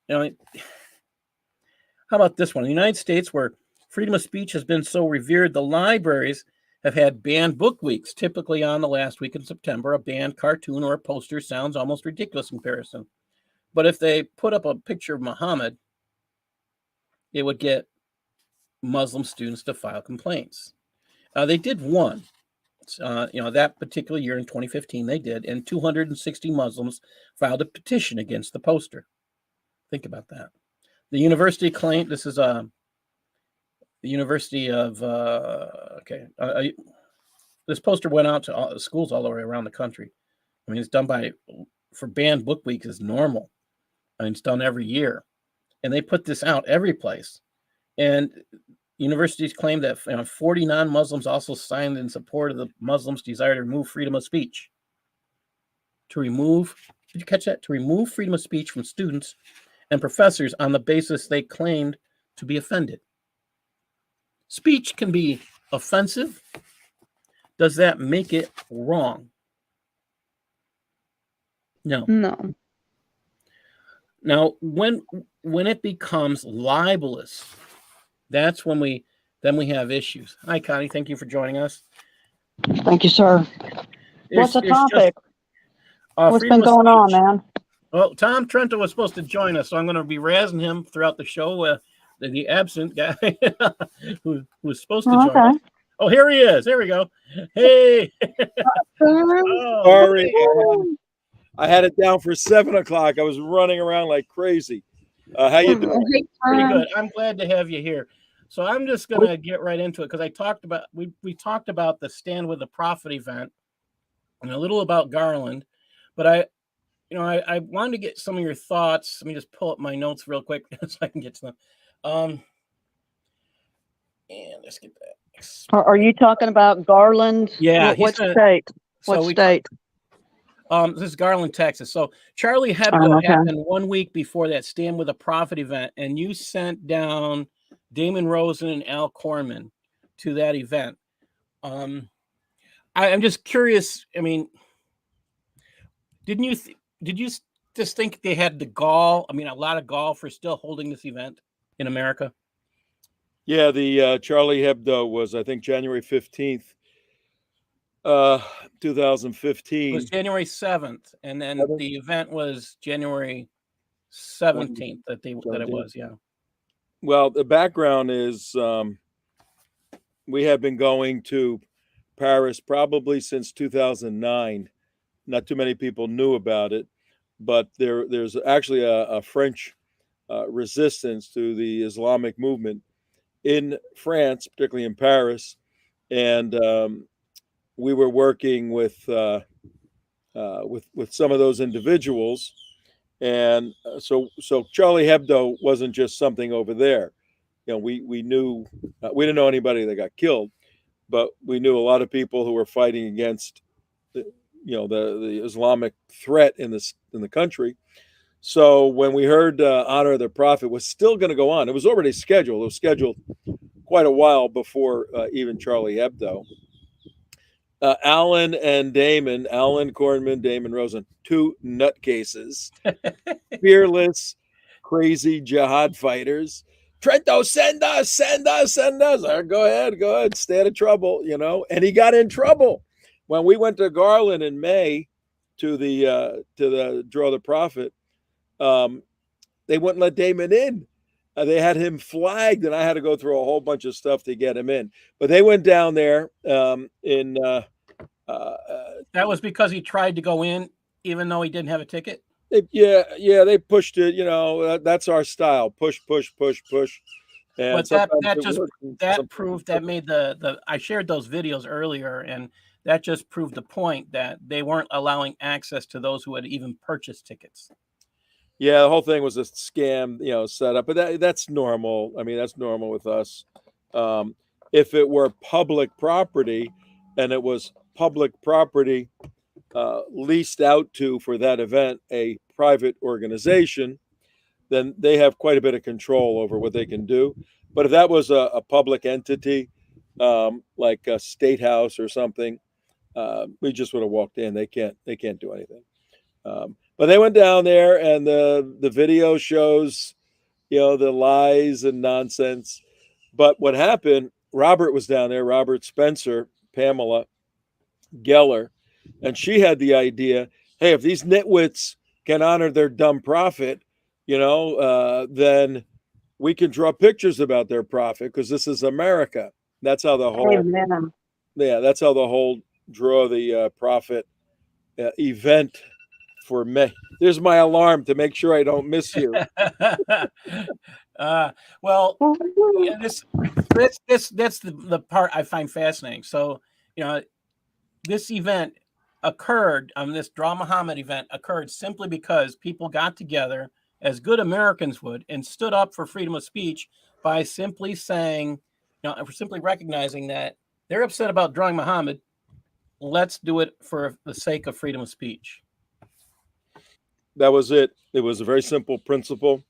How about this one? In the United States, where freedom of speech has been so revered, the libraries have had banned book weeks, typically on the last week in September. A banned cartoon or a poster sounds almost ridiculous in comparison. But if they put up a picture of Muhammad, it would get Muslim students to file complaints. They did one. That particular year in 2015, they did, and 260 Muslims filed a petition against the poster. Think about that. The university claimed, this is the University of, this poster went out to schools all the way around the country. I mean, it's done for banned book week is normal. I mean, it's done every year. And they put this out every place. And universities claim that 40 non-Muslims also signed in support of the Muslims' desire to remove freedom of speech. Did you catch that? To remove freedom of speech from students and professors on the basis they claimed to be offended. Speech can be offensive. Does that make it wrong? No. No. Now, when it becomes libelous, that's when we have issues. Hi, Connie. Thank you for joining us. Thank you, sir. What's the topic? What's been freedom of going on, speech. man? Well, Tom Trento was supposed to join us, so I'm going to be razzing him throughout the show. The absent guy who was supposed to join us. Oh, here he is. There we go. Hey. Oh, sorry. I had it down for 7 o'clock. I was running around like crazy. How you doing? Pretty good. I'm glad to have you here. So I'm just going to get right into it because we talked about the Stand with the Prophet event and a little about Garland, but I wanted to get some of your thoughts. Let me just pull up my notes real quick so I can get to them. And let's get that. Are you talking about Garland? Yeah. What state? What state? This is Garland, Texas. So Charlie Hebdo happened 1 week before that Stand with a Prophet event, and you sent down Damon Rosen and Al Korman to that event. I'm just curious. I mean, did you just think they had the gall? I mean, a lot of gall for still holding this event in America? Yeah, the Charlie Hebdo was, I think, January 15th, 2015. It was January 7th, and then the event was January 17th that it was, yeah. Well, the background is we have been going to Paris probably since 2009. Not too many people knew about it, but there's actually a French resistance to the Islamic movement in France, particularly in Paris, and we were working with some of those individuals, and so Charlie Hebdo wasn't just something over there. We knew we didn't know anybody that got killed, but we knew a lot of people who were fighting against the Islamic threat in the country. So when we heard Honor of the Prophet was still going to go on, it was already scheduled. It was scheduled quite a while before even Charlie Hebdo. Alan Kornman, Damon Rosen, two nutcases, fearless, crazy jihad fighters. Trento, send us. Go ahead, stay out of trouble, And he got in trouble when we went to Garland in May to the Draw the Prophet. They wouldn't let Damon in. They had him flagged, and I had to go through a whole bunch of stuff to get him in. But they went down there that was because he tried to go in, even though he didn't have a ticket. They pushed it. That's our style: push. And but that proved that made I shared those videos earlier, and that just proved the point that they weren't allowing access to those who had even purchased tickets. Yeah, the whole thing was a scam, set up. But that's normal. I mean, that's normal with us. If it were public property, and it was public property leased out to, for that event, a private organization, then they have quite a bit of control over what they can do. But if that was a public entity, like a state house or something, we just would have walked in. They can't do anything. But they went down there, and the video shows, the lies and nonsense. But what happened, Robert was down there, Robert Spencer, Pamela Geller, and she had the idea, hey, if these nitwits can honor their dumb prophet, then we can draw pictures about their prophet because this is America. That's how the whole Amen. that's how the whole draw the prophet event for May. There's my alarm to make sure I don't miss you. Well, yeah, that's the part I find fascinating. So, this event occurred, this Draw Muhammad event occurred simply because people got together as good Americans would and stood up for freedom of speech by simply saying, for simply recognizing that they're upset about drawing Muhammad. Let's do it for the sake of freedom of speech. That was it. It was a very simple principle.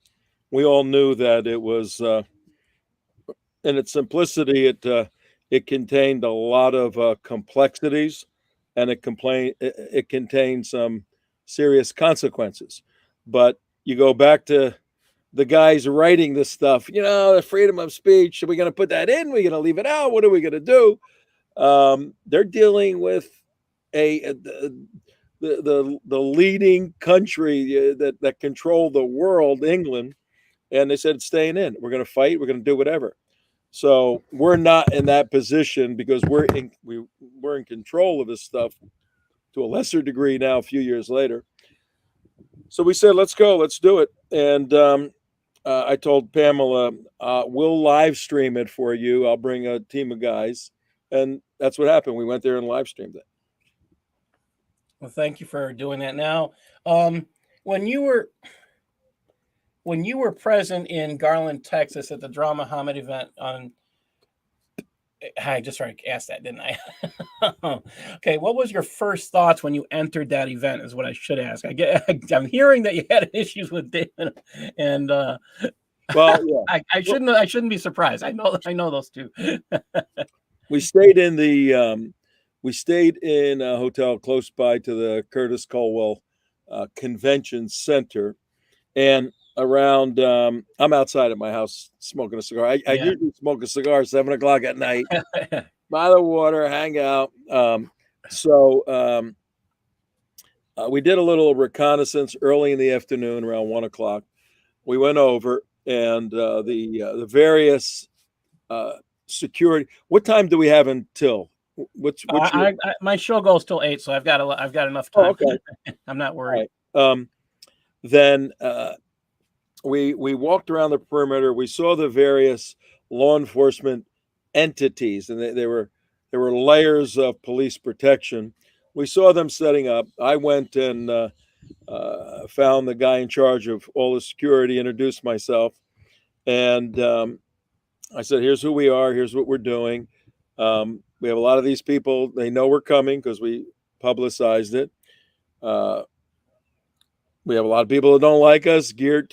We all knew that it was, in its simplicity, it contained a lot of complexities, and it contained some serious consequences. But you go back to the guys writing this stuff, the freedom of speech. Are we going to put that in? Are we going to leave it out? What are we going to do? They're dealing with the leading country that control the world, England, and they said it's staying in. We're going to fight. We're going to do whatever. So we're not in that position because we're in control of this stuff to a lesser degree now. A few years later, so we said, let's go, let's do it. And I told Pamela, we'll live stream it for you. I'll bring a team of guys, and that's what happened. We went there and live streamed it. Well, thank you for doing that. Now, when you were present in Garland, Texas, at the Draw Muhammad event I just already asked that, didn't I? Okay, what was your first thoughts when you entered that event? Is what I should ask. I'm hearing that you had issues with David, and well, yeah. I shouldn't be surprised. I know those two. We stayed in a hotel close by to the Curtis Colwell Convention Center, and around I'm outside at my house smoking a cigar. I usually smoke a cigar 7 o'clock at night by the water, hang out. So we did a little reconnaissance early in the afternoon around 1 o'clock. We went over, and the various security. What time do we have until? My show goes till 8, so I've got enough time. Oh, okay. I'm not worried. Right. Then we walked around the perimeter. We saw the various law enforcement entities, and there were layers of police protection. We saw them setting up. I went and found the guy in charge of all the security, introduced myself, and I said, "Here's who we are. Here's what we're doing. We have a lot of these people. They know we're coming because we publicized it. We have a lot of people that don't like us. Geert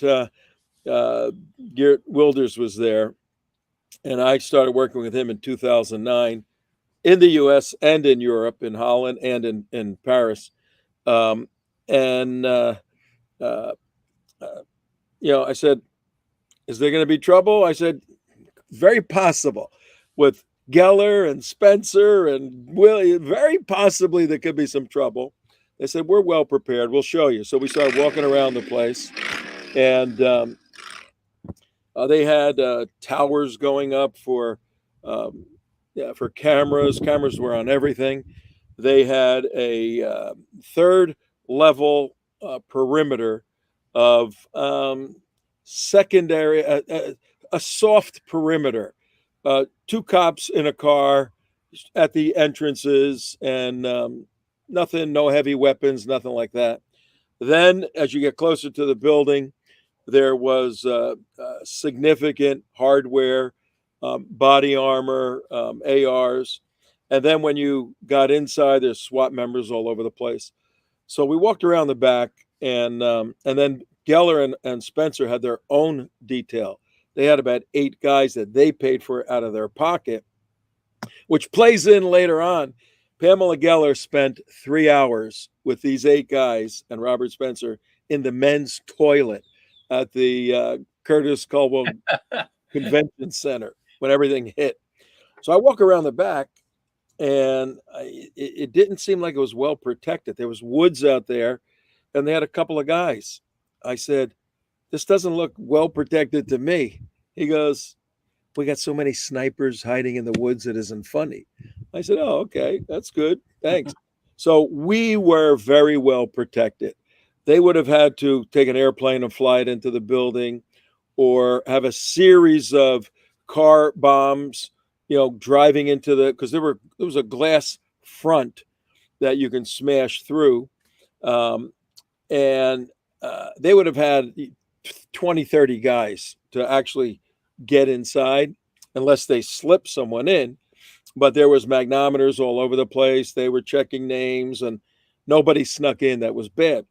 Wilders was there, and I started working with him in 2009 in the U.S. and in Europe, in Holland and in Paris. I said, "Is there going to be trouble?" I said, "Very possible with Geller and Spencer and Willie. Very possibly there could be some trouble." They said, "We're well prepared. We'll show you." So we started walking around the place, and they had towers going up for cameras. Cameras were on everything. They had a third level perimeter of secondary, a soft perimeter. 2 cops in a car at the entrances, and nothing, no heavy weapons, nothing like that. Then, as you get closer to the building, there was significant hardware, body armor, ARs. And then when you got inside, there's SWAT members all over the place. So we walked around the back, and then Geller and Spencer had their own detail. They had about 8 guys that they paid for out of their pocket, which plays in later on. Pamela Geller spent 3 hours with these 8 guys and Robert Spencer in the men's toilet at the Curtis Colwell Convention Center when everything hit. So I walk around the back, and it didn't seem like it was well protected. There was woods out there, and they had a couple of guys. I said, "This doesn't look well protected to me." He goes, "We got so many snipers hiding in the woods, it isn't funny." I said, "Oh, okay, that's good. Thanks." So we were very well protected. They would have had to take an airplane and fly it into the building, or have a series of car bombs, driving into because there was a glass front that you can smash through. And they would have had 20, 30 guys to actually get inside unless they slipped someone in. But there was magnometers all over the place. They were checking names, and nobody snuck in that was bad.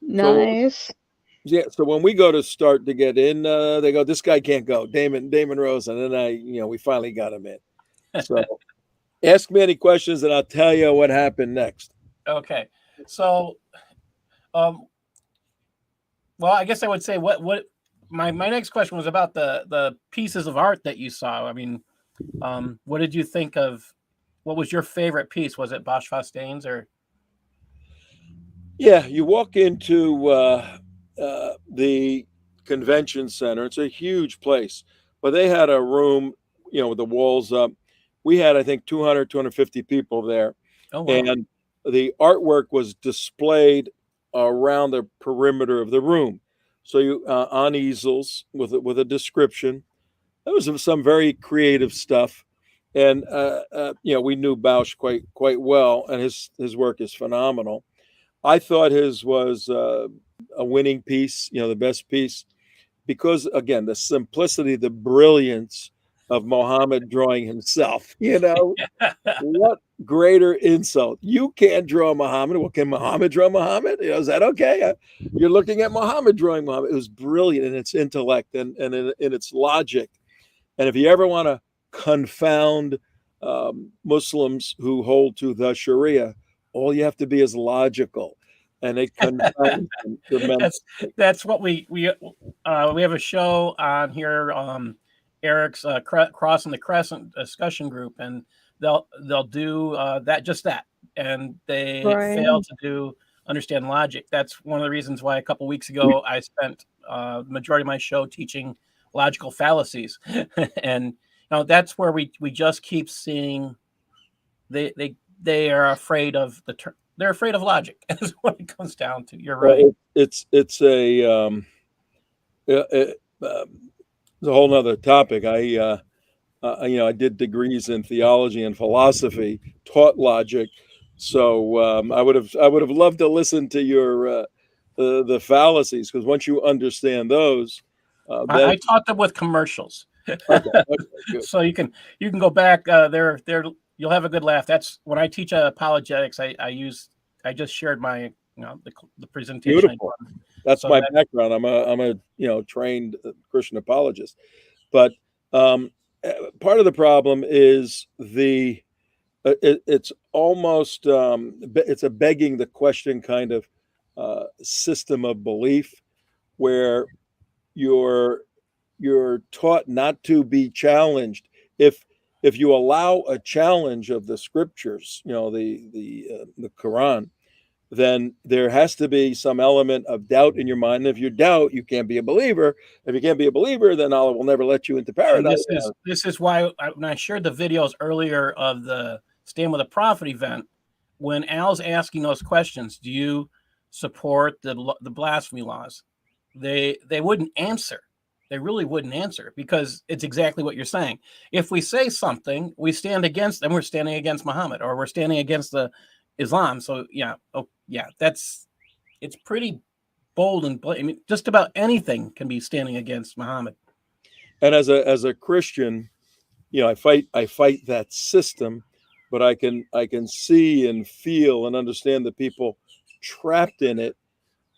Nice. So when we go to start to get in, they go, "This guy can't go." Damon Rosen, and then we finally got him in. So ask me any questions, and I'll tell you what happened next. Okay, so, well, I guess I would say what my next question was about the pieces of art that you saw. I mean, what did you think of? What was your favorite piece? Was it Bosch Fastains or? Yeah, you walk into the convention center. It's a huge place, but they had a room, with the walls up. We had, I think, 200, 250 people there. Oh, wow. And the artwork was displayed around the perimeter of the room. So you on easels with a description. That was some very creative stuff. And we knew Bausch quite well, and his work is phenomenal. I thought his was a winning piece, the best piece, because again, the simplicity, the brilliance of Muhammad drawing himself. What greater insult? You can't draw Muhammad. Well, can Muhammad draw Muhammad? Is that okay? You're looking at Muhammad drawing Muhammad. It was brilliant in its intellect and in its logic. And if you ever want to confound Muslims who hold to the Sharia, all you have to be is logical, and it confounds them tremendously. That's what we have a show on here. Eric's Crossing the Crescent discussion group, and they'll do that, and they fail to understand logic. That's one of the reasons why a couple weeks ago I spent the majority of my show teaching logical fallacies, and that's where we just keep seeing they are afraid of the term. They're afraid of logic. Is what it comes down to. You're right. It's a whole nother topic. I did degrees in theology and philosophy, taught logic, so I would have loved to listen to your the fallacies, because once you understand those, I taught them with commercials. Okay, so you can go back. You'll have a good laugh. That's when I teach apologetics. I just shared my the presentation. Beautiful. That's my background. I'm a trained Christian apologist, but part of the problem is it's almost it's a begging the question kind of system of belief, where you're taught not to be challenged. If you allow a challenge of the scriptures, the Quran, then there has to be some element of doubt in your mind. And if you doubt, you can't be a believer. If you can't be a believer, then Allah will never let you into paradise. This is why when I shared the videos earlier of the Stand with a Prophet event, when Al's asking those questions, do you support the blasphemy laws? They wouldn't answer. They really wouldn't answer, because it's exactly what you're saying. If we say something, we stand against them. We're standing against Muhammad, or we're standing against the Islam. So it's pretty bold and I mean, just about anything can be standing against Muhammad. And as a Christian, I fight that system, but I can see and feel and understand the people trapped in it.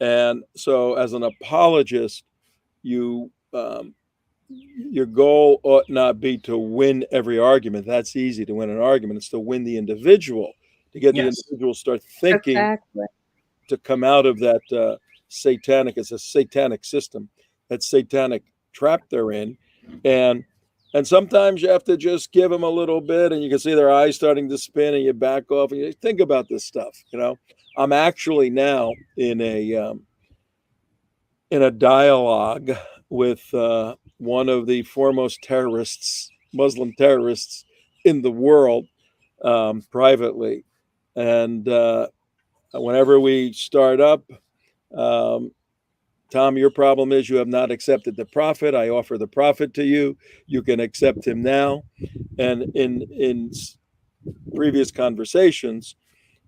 And so as an apologist, your goal ought not be to win every argument. That's easy, to win an argument. It's to win the individual, to get the individual start thinking, to come out of that it's a satanic system, that satanic trap they're in. And And sometimes you have to just give them a little bit, and you can see their eyes starting to spin, and you back off, and you think about this stuff. I'm actually now in a dialogue with one of the foremost terrorists, Muslim terrorists in the world, privately. And whenever we start up, Tom, your problem is you have not accepted the prophet. I offer the prophet to you. You can accept him now. And in previous conversations,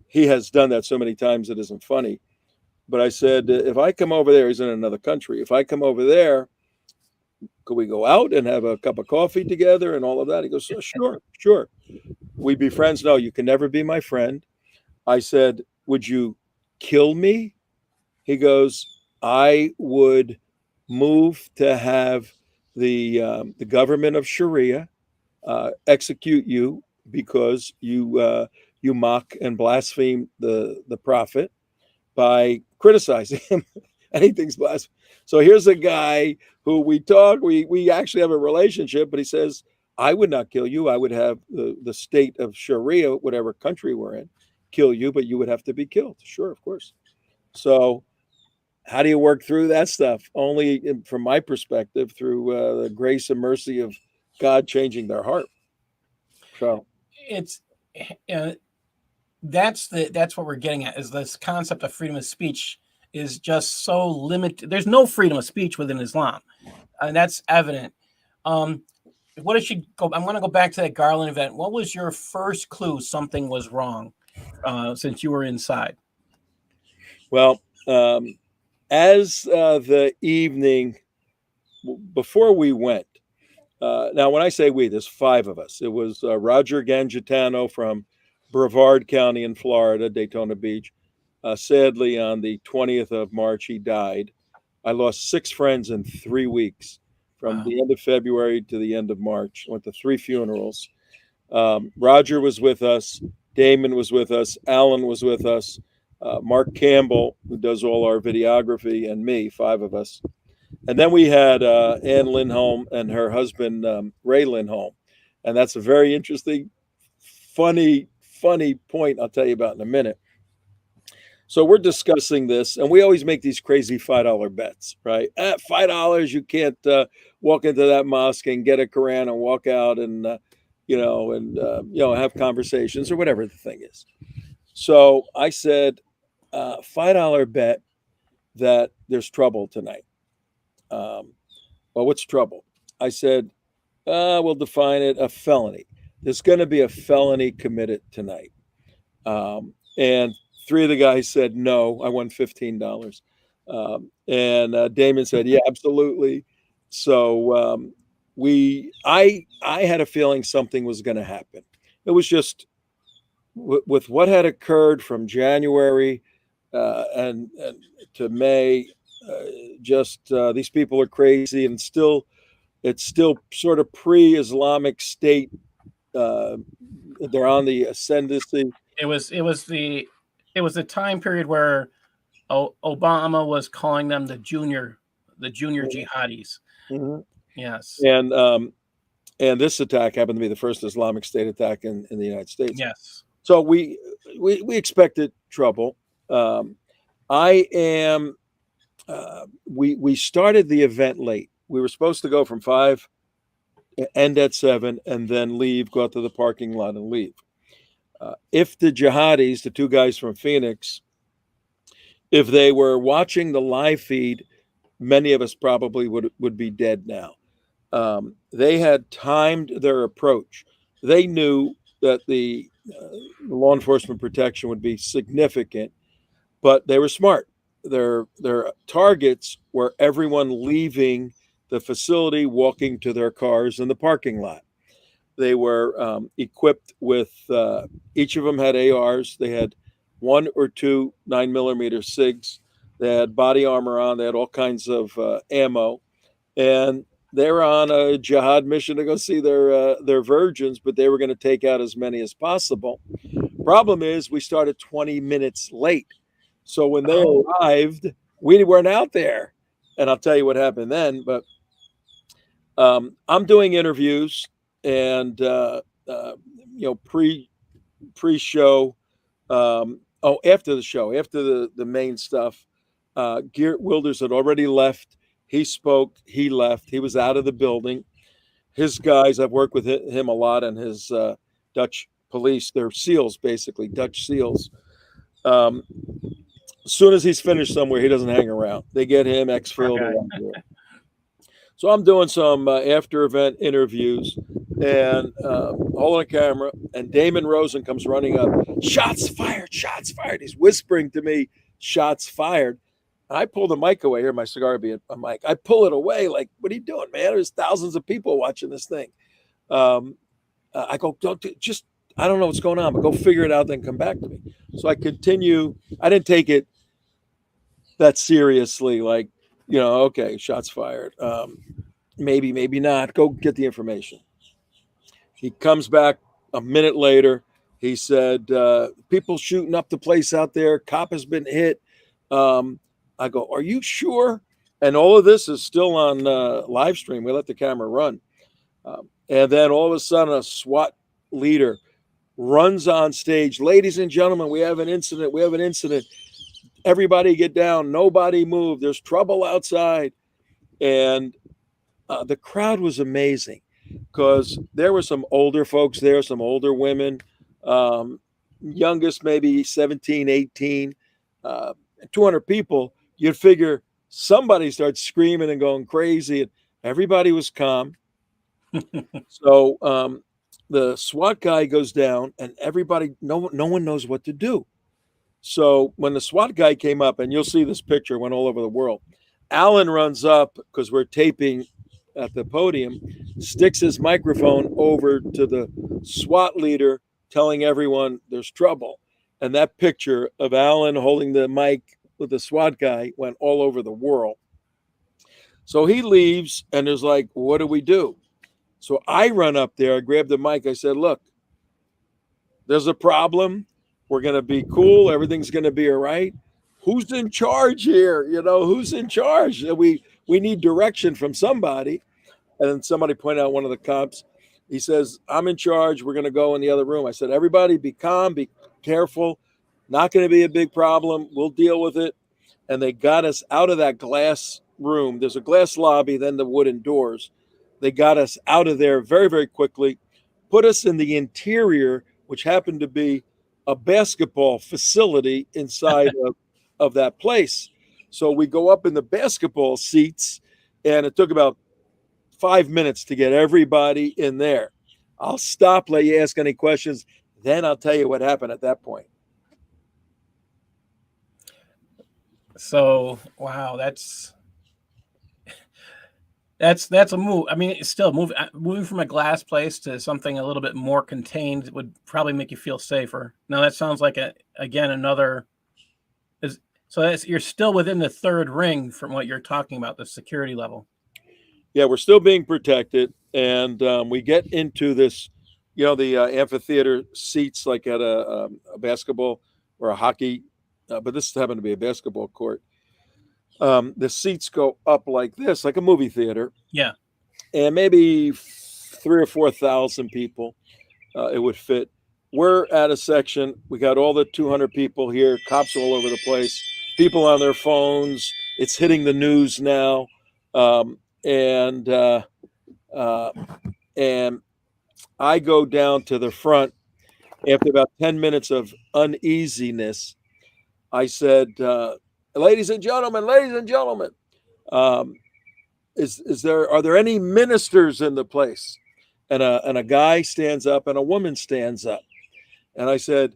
he has done that so many times it isn't funny. But I said, if I come over there, he's in another country. If I come over there, could we go out and have a cup of coffee together and all of that? He goes, oh, sure. We'd be friends. No, you can never be my friend. I said, would you kill me? He goes, I would move to have the government of Sharia execute you because you mock and blaspheme the prophet by criticizing him. Anything's blasphemy. So here's a guy who we talk, we actually have a relationship, but he says, I would not kill you. I would have the state of Sharia, whatever country we're in, kill you, but you would have to be killed. Sure, of course. So how do you work through that stuff? Only from my perspective, through the grace and mercy of God changing their heart. So it's that's what we're getting at, is this concept of freedom of speech is just so limited. There's no freedom of speech within Islam, and that's evident. What did she go? I'm going to go back to that Garland event. What was your first clue something was wrong, since you were inside? Well, as the evening before we went, now when I say we, there's 5 of us. It was Roger Gangitano from Brevard County in Florida, Daytona Beach. Sadly, on the 20th of March, he died. I lost 6 friends in 3 weeks, from the end of February to the end of March. Went to 3 funerals. Roger was with us. Damon was with us. Alan was with us. Mark Campbell, who does all our videography, and me, 5 of us. And then we had Ann Lindholm and her husband, Ray Lindholm. And that's a very interesting, funny point I'll tell you about in a minute. So we're discussing this, and we always make these crazy $5 bets, right? At $5, you can't walk into that mosque and get a Quran and walk out and, have conversations or whatever the thing is. So I said, $5 bet that there's trouble tonight. Well, what's trouble? I said, we'll define it, a felony. There's going to be a felony committed tonight. And 3 of the guys said, no, I won $15. And Damon said, yeah, absolutely. So I had a feeling something was going to happen. It was just with what had occurred from January and to May, these people are crazy, and it's still sort of pre-Islamic State. They're on the ascendancy. It was the time period where Obama was calling them the junior jihadis. Mm-hmm. Yes. And this attack happened to be the first Islamic State attack in the United States. Yes. So we expected trouble. We started the event late. We were supposed to go from 5, end at 7, and then leave, go out to the parking lot and leave. If the jihadis, the 2 guys from Phoenix, if they were watching the live feed, many of us probably would be dead now. They had timed their approach. They knew that the law enforcement protection would be significant, but they were smart. Their targets were everyone leaving the facility, walking to their cars in the parking lot. They were equipped with, each of them had ARs. They had 1 or 2 9mm SIGs. They had body armor on. They had all kinds of ammo. And they were on a jihad mission to go see their virgins, but they were going to take out as many as possible. Problem is, we started 20 minutes late. So when they arrived, we weren't out there. And I'll tell you what happened then. But I'm doing interviews and pre-show. After the show, after the main stuff, Geert Wilders had already left. He spoke. He left. He was out of the building. His guys, I've worked with him a lot, and his Dutch police. They're SEALs, basically Dutch SEAls. As soon as he's finished somewhere, he doesn't hang around. They get him exfilled. Okay. So I'm doing some after event interviews and holding a camera, and Damon Rosen comes running up. Shots fired, shots fired. He's whispering to me, shots fired. And I pull the mic away. Here, my cigar be a mic. I pull it away like, what are you doing, man? There's thousands of people watching this thing. I go, I don't know what's going on, but go figure it out, then come back to me. So I continue. I didn't take it that seriously, like, okay, shots fired. Maybe, maybe not. Go get the information. He comes back a minute later. He said, people shooting up the place out there. Cop has been hit. I go, are you sure? And all of this is still on live stream. We let the camera run. And then all of a sudden, a SWAT leader runs on stage. Ladies and gentlemen, we have an incident. We have an incident. Everybody get down. Nobody move. There's trouble outside. And the crowd was amazing because there were some older folks there, some older women, youngest maybe 17, 18, 200 people. You'd figure somebody starts screaming and going crazy, and everybody was calm. So the SWAT guy goes down, and everybody, no one knows what to do. So when the SWAT guy came up, and you'll see this picture, went all over the world. Alan runs up because we're taping at the podium, sticks his microphone over to the SWAT leader, telling everyone there's trouble. And that picture of Alan holding the mic with the SWAT guy went all over the world. So he leaves, and there's like, what do we do? So I run up there, I grab the mic, I said, look, there's a problem. We're going to be cool. Everything's going to be all right. Who's in charge here? Who's in charge? We need direction from somebody. And then somebody pointed out, one of the cops, he says, I'm in charge. We're going to go in the other room. I said, everybody be calm, be careful. Not going to be a big problem. We'll deal with it. And they got us out of that glass room. There's a glass lobby, then the wooden doors. They got us out of there very, very quickly, put us in the interior, which happened to be a basketball facility inside of that place. So we go up in the basketball seats, and it took about 5 minutes to get everybody in there. I'll stop, let you ask any questions, then I'll tell you what happened at that point. So, wow, that's a move. I mean, it's still moving from a glass place to something a little bit more contained would probably make you feel safer. Now that sounds like you're still within the third ring from what you're talking about, the security level. Yeah, we're still being protected, and we get into this, the amphitheater seats like at a basketball or a hockey, but this happened to be a basketball court. The seats go up like this, like a movie theater. Yeah. And maybe 3,000 or 4,000 people it would fit. We're at a section. We got all the 200 people here, cops all over the place, people on their phones. It's hitting the news now. And I go down to the front after about 10 minutes of uneasiness. I said, ladies and gentlemen, are there any ministers in the place? And a guy stands up and a woman stands up. And I said,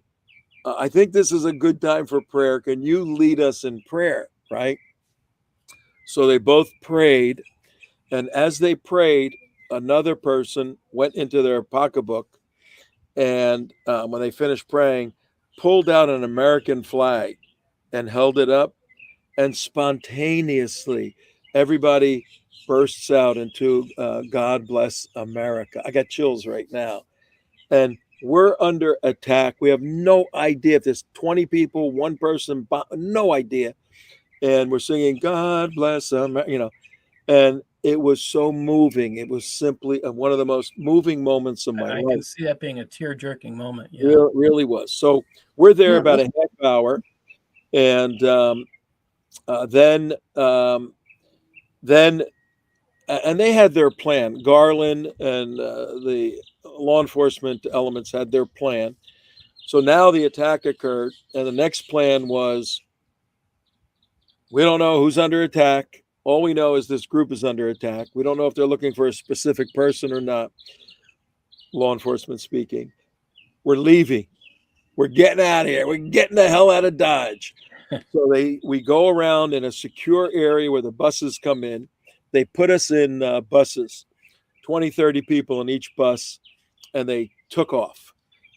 I think this is a good time for prayer. Can you lead us in prayer? Right? So they both prayed. And as they prayed, another person went into their pocketbook. And when they finished praying, pulled out an American flag and held it up. And spontaneously, everybody bursts out into God bless America. I got chills right now. And we're under attack. We have no idea if there's 20 people, one person, no idea. And we're singing God bless America, and it was so moving. It was simply one of the most moving moments of my I life. can see that being a tear-jerking moment. Yeah. Really was. So we're there Yeah, about a half hour, and then and they had their plan. Garland and the law enforcement elements had their plan. So now the attack occurred, and the next plan was, we don't know who's under attack. All we know is this group is under attack. We don't know if they're looking for a specific person or not. Law enforcement speaking. We're leaving. We're getting out of here. We're getting the hell out of Dodge. So we go around in a secure area where the buses come in. They put us in buses, 20, 30 people in each bus, and they took off.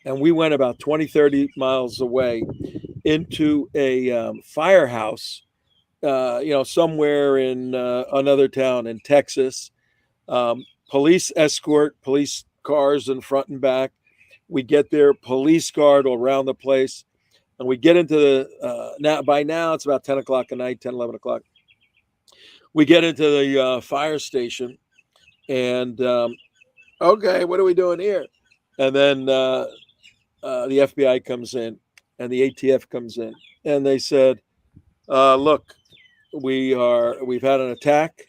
And we went about 20, 30 miles away into a firehouse, somewhere in another town in Texas. Police escort, police cars in front and back. We get there, police guard all around the place. And we get into the, by now it's about 10 o'clock at night, 10, 11 o'clock. We get into the fire station and, okay, what are we doing here? And then the FBI comes in and the ATF comes in and they said, look, we've had an attack.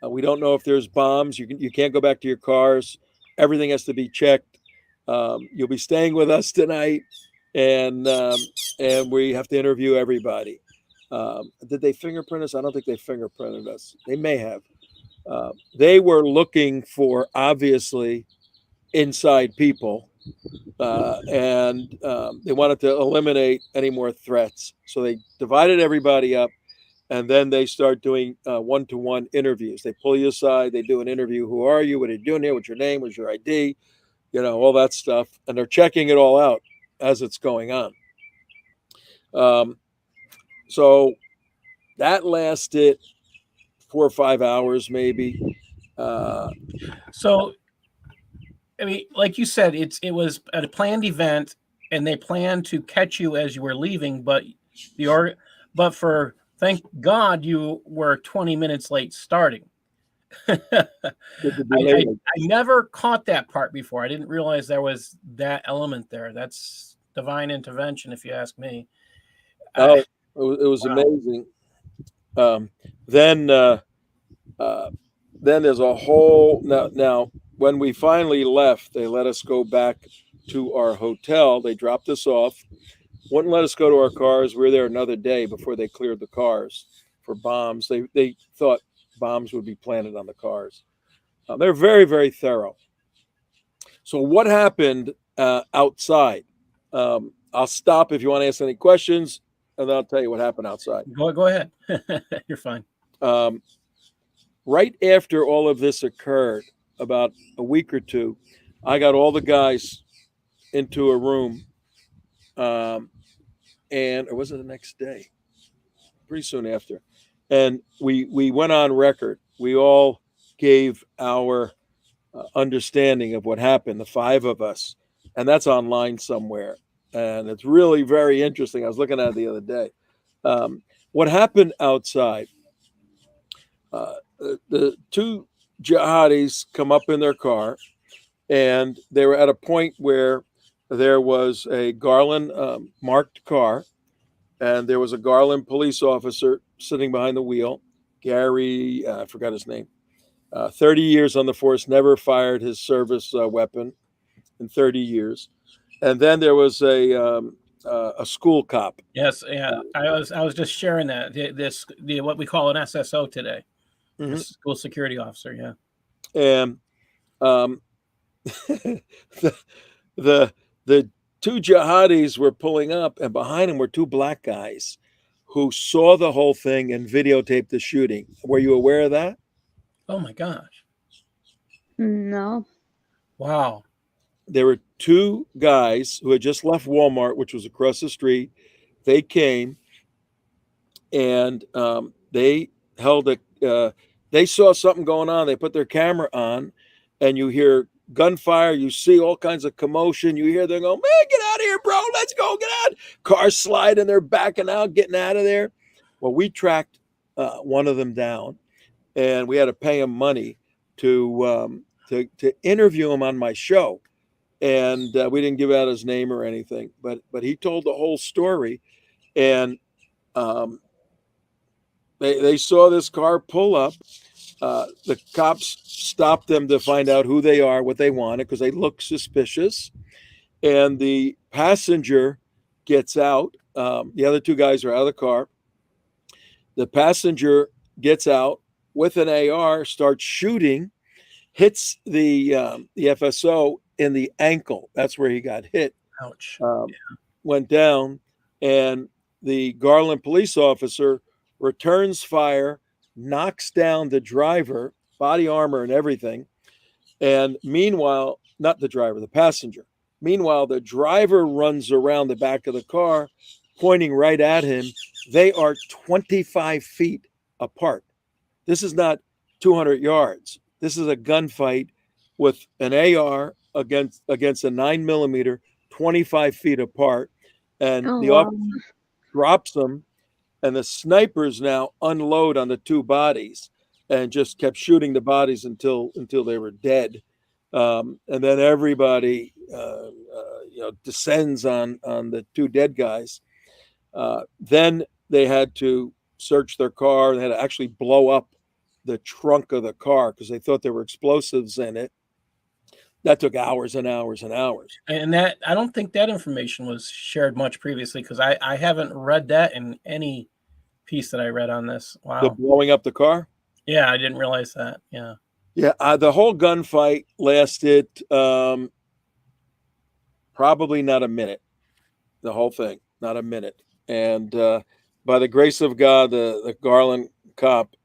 We don't know if there's bombs. You can't go back to your cars. Everything has to be checked. You'll be staying with us tonight, and we have to interview everybody. Did they fingerprint us? I don't think they fingerprinted us. They may have. They were looking for, obviously, inside people, and they wanted to eliminate any more threats. So they divided everybody up, and then they start doing one-to-one interviews. They pull you aside. They do an interview. Who are you? What are you doing here? What's your name? What's your ID? All that stuff. And they're checking it all out as it's going on. So that lasted 4 or 5 hours, maybe. So, I mean, like you said, it was a planned event, and they planned to catch you as you were leaving. But thank God you were 20 minutes late starting. I never caught that part before. I didn't realize there was that element there. That's divine intervention, if you ask me. It was amazing. Then there's a whole now. When we finally left, they let us go back to our hotel. They dropped us off. Wouldn't let us go to our cars. We were there another day before they cleared the cars for bombs. They thought bombs would be planted on the cars. They're very, very thorough. So what happened outside? I'll stop if you want to ask any questions, and then I'll tell you what happened outside. Go ahead. You're fine. Right after all of this occurred, about a week or two, I got all the guys into a room, and or was it the next day? Pretty soon after. And we went on record. We all gave our understanding of what happened, the 5 of us, and that's online somewhere. And it's really very interesting. I was looking at it the other day. What happened outside? The 2 jihadis come up in their car, and they were at a point where there was a Garland marked car, and there was a Garland police officer sitting behind the wheel. Gary, I forgot his name. 30 years on the force, never fired his service weapon in 30 years. And then there was a school cop. Yes, yeah. I was just sharing that. What we call an SSO today. Mm-hmm. School security officer, yeah. And the 2 jihadis were pulling up, and behind them were 2 black guys who saw the whole thing and videotaped the shooting. Were you aware of that? Oh my gosh. No. Wow. There were 2 guys who had just left Walmart, which was across the street. They came and they held they saw something going on. They put their camera on, and you hear gunfire. You see all kinds of commotion. You hear them go, man, get out of here, bro. Let's go, get out. Cars sliding, they're backing out, getting out of there. Well, we tracked one of them down, and we had to pay him money to interview him on my show. And we didn't give out his name or anything, but he told the whole story. And they saw this car pull up. The cops stopped them to find out who they are, what they wanted, because they look suspicious. And the passenger gets out. The other two guys are out of the car. The passenger gets out with an AR, starts shooting, hits the FSO in the ankle. That's where he got hit. Ouch. Went down, and the Garland police officer returns fire, knocks down the driver, body armor and everything. And meanwhile, not the driver, the passenger. Meanwhile, the driver runs around the back of the car, pointing right at him. They are 25 feet apart. This is not 200 yards. This is a gunfight with an AR against a 9mm, 25 feet apart. And the officer drops them, and the snipers now unload on the two bodies and just kept shooting the bodies until they were dead. And then everybody descends on the two dead guys. Then they had to search their car. They had to actually blow up the trunk of the car because they thought there were explosives in it. That took hours and hours and hours. And that, I don't think that information was shared much previously, because I haven't read that in any piece that I read on this. Wow. The blowing up the car? Yeah, I didn't realize that. Yeah. Yeah, the whole gunfight lasted probably not a minute. The whole thing, not a minute. And by the grace of God, the Garland cop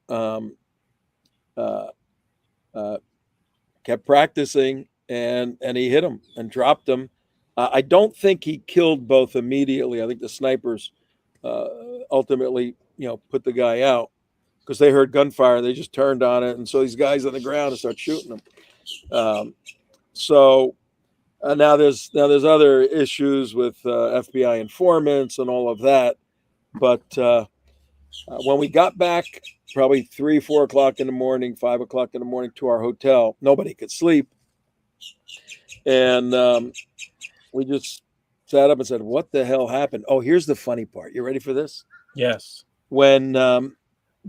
kept practicing, and he hit him and dropped him. I don't think he killed both immediately. I think the snipers ultimately, put the guy out because they heard gunfire. They just turned on it, and so these guys on the ground and start shooting them. Now there's other issues with FBI informants and all of that. But when we got back, probably 3, 4 o'clock in the morning, 5 o'clock in the morning to our hotel, nobody could sleep. And we just sat up and said, what the hell happened? Oh, here's the funny part. You ready for this? Yes. When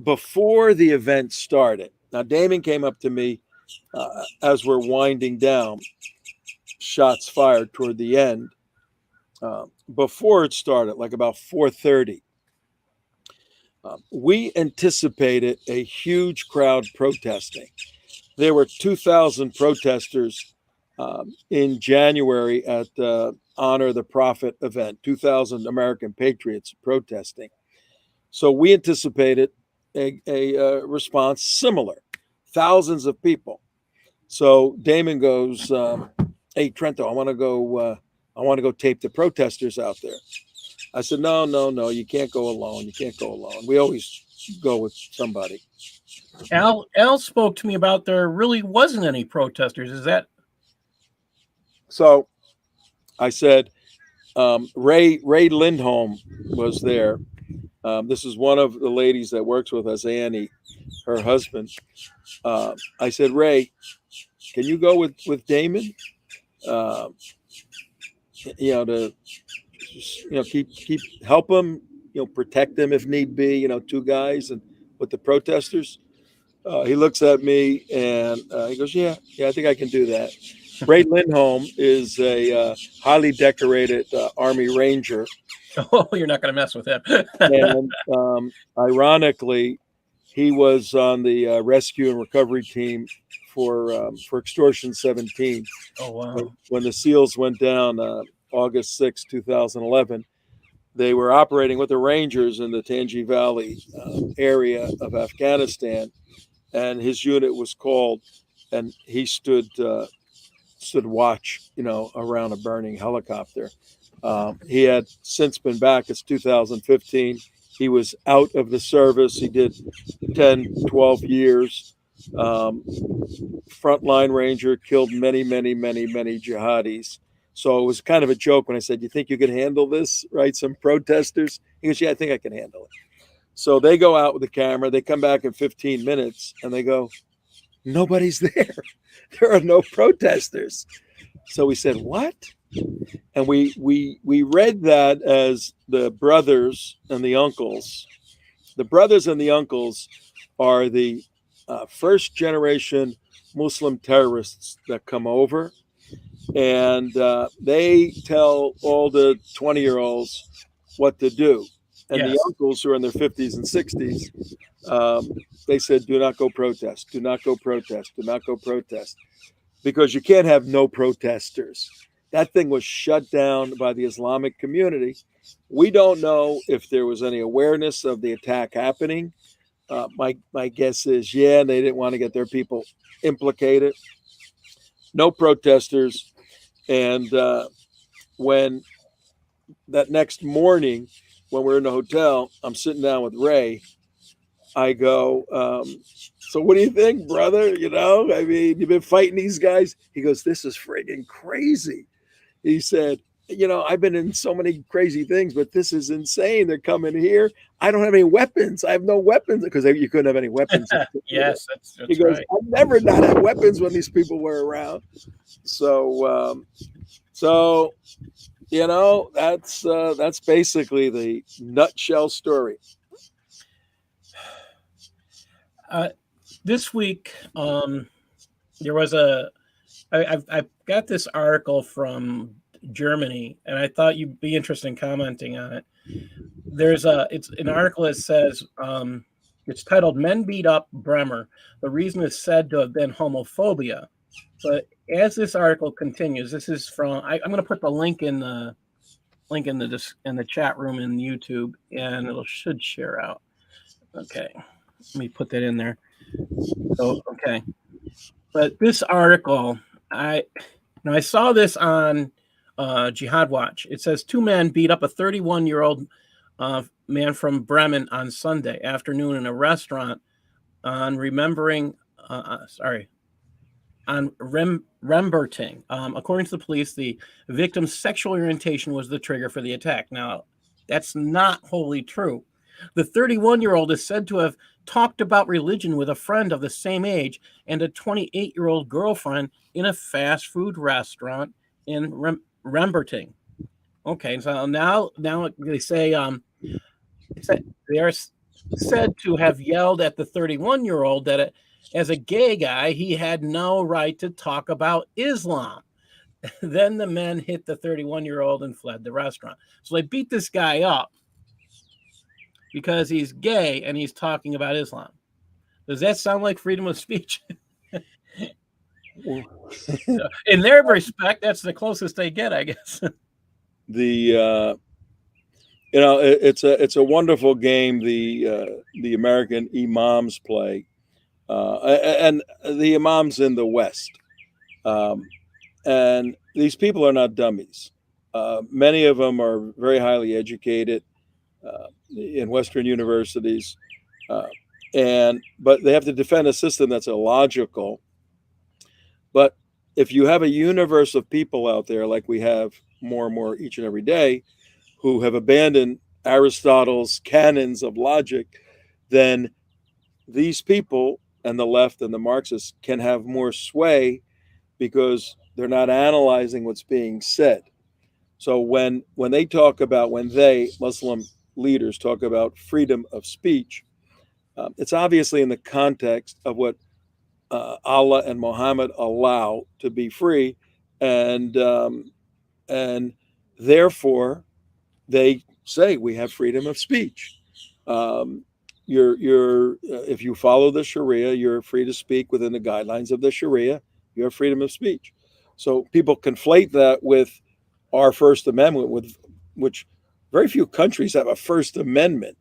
before the event started, now Damon came up to me as we're winding down, shots fired toward the end. Before it started, like about 4:30, we anticipated a huge crowd protesting. There were 2,000 protesters in January at the Honor the Prophet event, 2,000 American patriots protesting. So we anticipated a response similar, thousands of people. So Damon goes, hey, Trento, I want to go tape the protesters out there. I said, no, you can't go alone. You can't go alone. We always go with somebody. Al spoke to me about there really wasn't any protesters. Is that? So I said, Ray Lindholm was there. This is one of the ladies that works with us, Annie, her husband. I said, Ray, can you go with Damon? To keep help him, protect them if need be. Two guys and with the protesters. He looks at me and he goes, yeah, I think I can do that. Ray Lindholm is a highly decorated Army Ranger. Oh, you're not going to mess with him. And ironically, he was on the rescue and recovery team for Extortion 17. Oh, wow. When the SEALs went down August 6, 2011, they were operating with the Rangers in the Tangi Valley area of Afghanistan, and his unit was called, and he stood watch, around a burning helicopter. He had since been back. It's 2015. He was out of the service. He did 10, 12 years. Frontline Ranger, killed many jihadis. So it was kind of a joke when I said, you think you could handle this, right? Some protesters? He goes, yeah, I think I can handle it. So they go out with the camera. They come back in 15 minutes, and they go, "Nobody's there. There are no protesters." So we said, "What?" And we read that as the brothers and the uncles. The brothers and the uncles are the first generation Muslim terrorists that come over, and they tell all the 20-year-olds what to do. And the Yes. uncles who are in their 50s and 60s, they said, "Do not go protest. Do not go protest. Do not go protest," because you can't have no protesters. That thing was shut down by the Islamic community. We don't know if there was any awareness of the attack happening. My guess is, yeah, they didn't want to get their people implicated. No protesters. And when that next morning, when we're in the hotel, I'm sitting down with Ray. I go, "So what do you think, brother? You know, I mean, you've been fighting these guys." He goes, "This is friggin' crazy." He said, "You know, I've been in so many crazy things, but this is insane. They're coming here. I don't have any weapons. I have no weapons," because you couldn't have any weapons. Yes, that's He goes, right. "I've never not had weapons when these people were around." So, you know, that's basically the nutshell story. This week, there was I've got this article from Germany, and I thought you'd be interested in commenting on it. It's an article that says, it's titled "Men Beat Up Bremer. The reason is said to have been homophobia." But as this article continues, this is from I'm going to put the link in the chat room in YouTube, and it should share out. Okay, let me put that in there. So okay, but this article, I saw this on Jihad Watch. It says 2 men beat up a 31-year-old man from Bremen on Sunday afternoon in a restaurant on Remberting. According to the police, the victim's sexual orientation was the trigger for the attack. Now, that's not wholly true. The 31-year-old is said to have talked about religion with a friend of the same age and a 28-year-old girlfriend in a fast food restaurant in Remberting. Okay, so now they say they are said to have yelled at the 31-year-old that as a gay guy, he had no right to talk about Islam. Then the men hit the 31-year-old and fled the restaurant. So they beat this guy up because he's gay and he's talking about Islam. Does that sound like freedom of speech? In their respect, that's the closest they get, I guess. It's a wonderful game the American imams play, and the imams in the West, and these people are not dummies. Many of them are very highly educated in Western universities, but they have to defend a system that's illogical. But if you have a universe of people out there, like we have more and more each and every day, who have abandoned Aristotle's canons of logic, then these people and the left and the Marxists can have more sway because they're not analyzing what's being said. So when Muslim leaders talk about freedom of speech, it's obviously in the context of what Allah and Muhammad allow to be free, and therefore they say we have freedom of speech. If you follow the Sharia, you're free to speak within the guidelines of the Sharia. You have freedom of speech. So people conflate that with our First Amendment, which very few countries have a First Amendment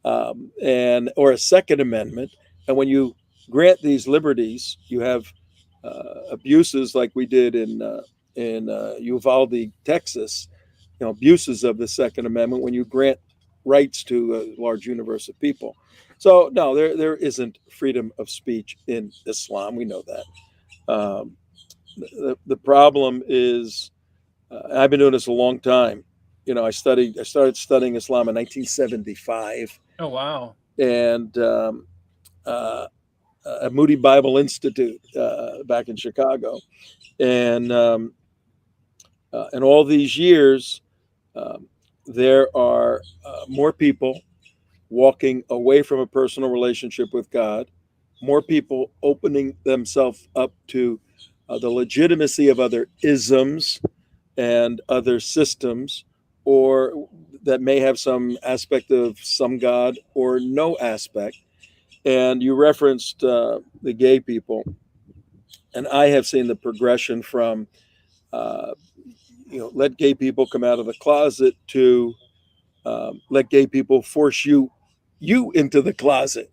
or a Second Amendment. And when you grant these liberties, you have abuses like we did in Uvalde, Texas. Abuses of the Second Amendment when you grant rights to a large universe of people. So no, there isn't freedom of speech in Islam. We know that. The problem is, I've been doing this a long time. I started studying Islam in 1975. Oh, wow. And at Moody Bible Institute back in Chicago. And all these years, there are more people walking away from a personal relationship with God, more people opening themselves up to the legitimacy of other isms and other systems, or that may have some aspect of some God or no aspect. And you referenced the gay people, and I have seen the progression from, let gay people come out of the closet to let gay people force you into the closet.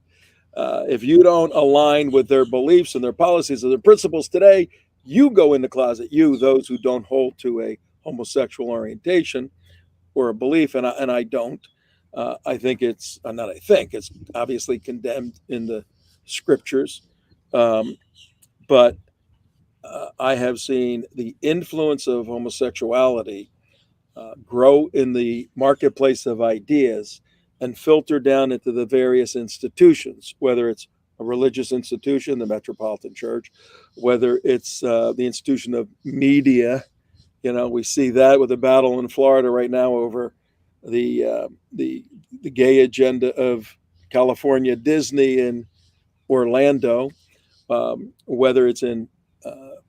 If you don't align with their beliefs and their policies and their principles today, you go in the closet. You, those who don't hold to a homosexual orientation or a belief, and I don't. I think it's not. I think it's obviously condemned in the scriptures, but I have seen the influence of homosexuality grow in the marketplace of ideas and filter down into the various institutions, whether it's a religious institution, the Metropolitan Church, whether it's the institution of media. We see that with a battle in Florida right now over the gay agenda of California Disney and Orlando, whether it's in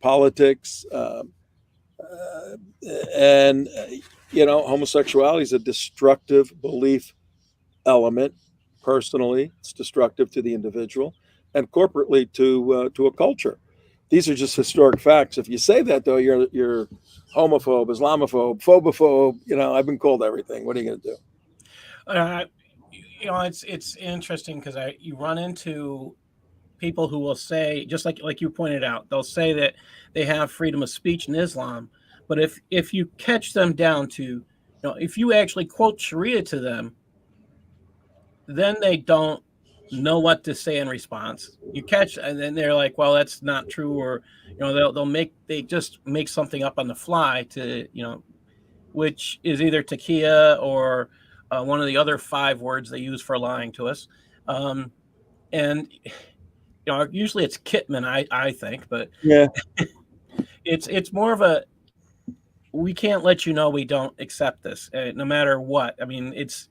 politics, and homosexuality is a destructive belief element. Personally, it's destructive to the individual, and corporately to a culture. These are just historic facts. If you say that, though, you're homophobe, Islamophobe, phobophobe. I've been called everything. What are you going to do? It's interesting because you run into people who will say, just like you pointed out, they'll say that they have freedom of speech in Islam, but if you catch them down to, if you actually quote Sharia to them, then they don't know what to say in response. You catch, and then they're like, well, that's not true, or they just make something up on the fly to, which is either takia or one of the other 5 words they use for lying to us. And usually it's Kitman, I think, but yeah, it's more of a, we can't let you know we don't accept this, no matter what. I mean, it's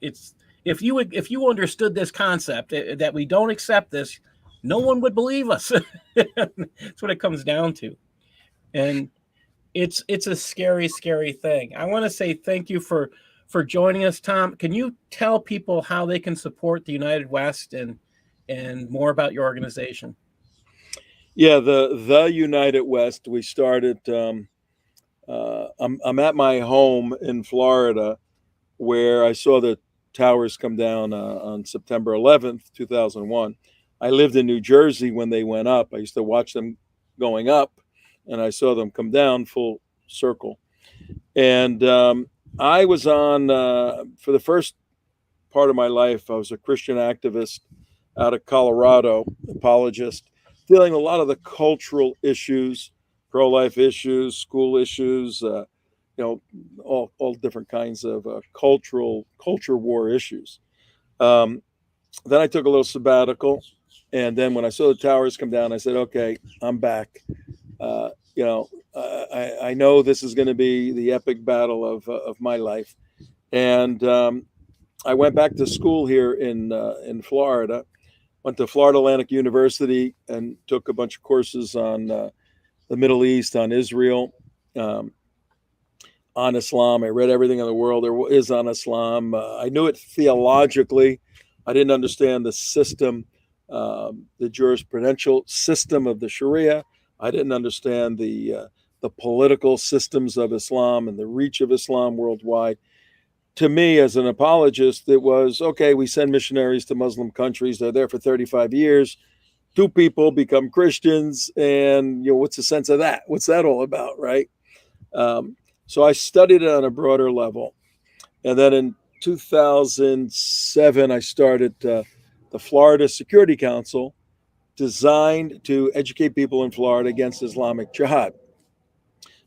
if you understood this concept that we don't accept this, no one would believe us. That's what it comes down to, and it's a scary thing. I want to say thank you for joining us, Tom. Can you tell people how they can support the United West and more about your organization? Yeah, the United West. We started. I'm at my home in Florida, where I saw the towers come down on September 11th, 2001. I lived in New Jersey when they went up. I used to watch them going up, and I saw them come down full circle. And I was on for the first part of my life. I was a Christian activist out of Colorado, apologist, dealing with a lot of the cultural issues, pro-life issues, school issues, all different kinds of culture war issues. Then I took a little sabbatical, and then when I saw the towers come down, I said, "Okay, I'm back." I know this is going to be the epic battle of my life, and I went back to school here in Florida. Went to Florida Atlantic University and took a bunch of courses on the Middle East, on Israel, on Islam. I read everything in the world there is on Islam. I knew it theologically. I didn't understand the system, the jurisprudential system of the Sharia. I didn't understand the political systems of Islam and the reach of Islam worldwide. To me, as an apologist, it was, okay, we send missionaries to Muslim countries. They're there for 35 years. 2 people become Christians. And, what's the sense of that? What's that all about, right? So I studied it on a broader level. And then in 2007, I started the Florida Security Council, designed to educate people in Florida against Islamic jihad.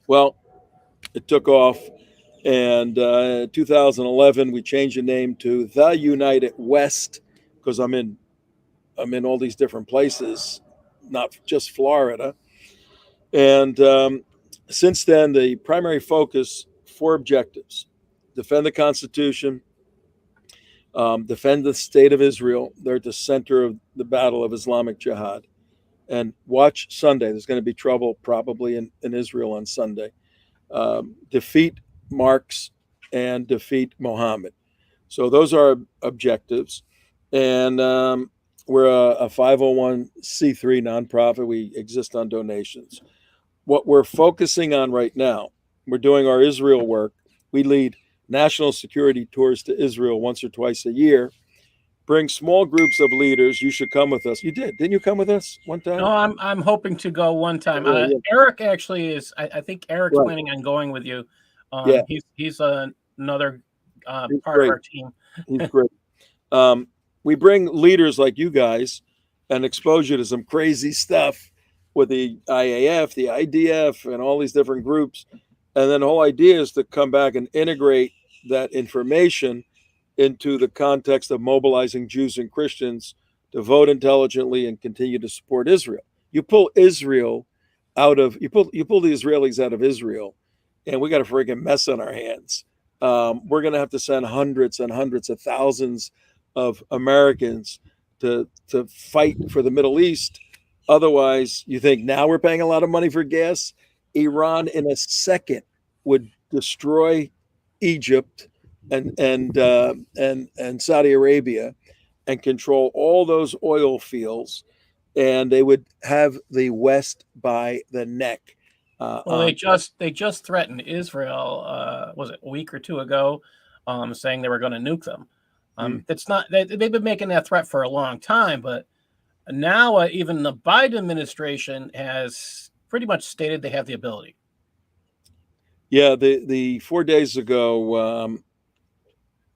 Well, it took off. And 2011, we changed the name to the United West. because I'm in all these different places, not just Florida. And since then, the primary focus, 4 objectives: defend the Constitution, defend the state of Israel. They're at the center of the battle of Islamic Jihad. And watch Sunday. There's going to be trouble probably in Israel on Sunday. Defeat Marx and defeat Mohammed. So those are objectives. And we're a 501c3 nonprofit. We exist on donations. What we're focusing on right now, we're doing our Israel work. We lead national security tours to Israel once or twice a year. Bring small groups of leaders. You should come with us. You did. Didn't you come with us one time? No, I'm hoping to go one time. Yeah. Eric actually is. I think Eric's Right. planning on going with you. Yeah. He's another part great. of our team. He's great. We bring leaders like you guys and expose you to some crazy stuff with the IAF, the IDF, and all these different groups. And then the whole idea is to come back and integrate that information into the context of mobilizing Jews and Christians to vote intelligently and continue to support Israel. You pull Israel you pull the Israelis out of Israel, and we got a freaking mess on our hands. We're going to have to send hundreds and hundreds of thousands of Americans to fight for the Middle East. Otherwise, you think now we're paying a lot of money for gas? Iran in a second would destroy Egypt and Saudi Arabia and control all those oil fields, and they would have the West by the neck. Well, they just threatened Israel. Was it a week or 2 ago, saying they were going to nuke them. It's not. They've been making that threat for a long time, but now even the Biden administration has pretty much stated they have the ability. Yeah, the 4 days ago,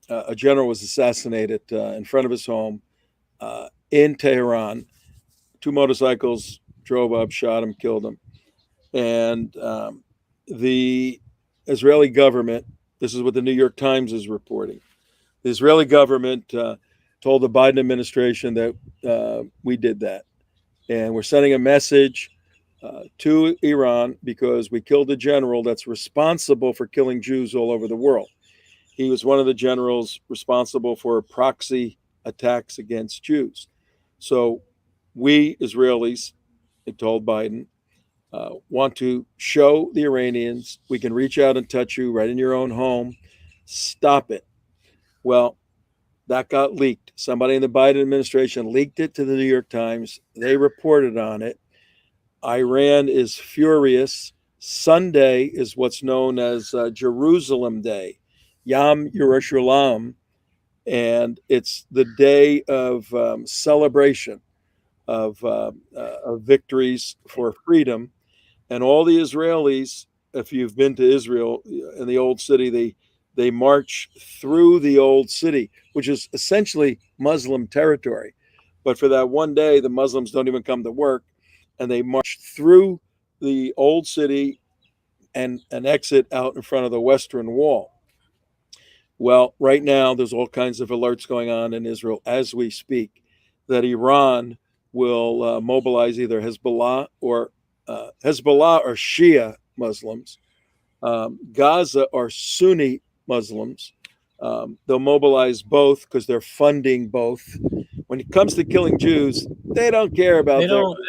a general was assassinated in front of his home in Tehran. 2 motorcycles drove up, shot him, killed him. And the Israeli government, this is what the New York Times is reporting, the Israeli government told the Biden administration that we did that. And we're sending a message to Iran because we killed a general that's responsible for killing Jews all over the world. He was one of the generals responsible for proxy attacks against Jews. So we Israelis, told Biden, want to show the Iranians we can reach out and touch you right in your own home. Stop it. Well, that got leaked. Somebody in the Biden administration leaked it to the New York Times. They reported on it. Iran is furious. Sunday is what's known as Jerusalem Day, Yom Yerushalayim, and it's the day of celebration of victories for freedom. And all the Israelis, if you've been to Israel in the old city, they march through the old city, which is essentially Muslim territory. But for that one day, the Muslims don't even come to work, and they march through the old city and exit out in front of the Western Wall. Well, right now, there's all kinds of alerts going on in Israel as we speak that Iran will mobilize either Hezbollah or Shia Muslims. Gaza are Sunni Muslims. They'll mobilize both because they're funding both. When it comes to killing Jews, they don't care about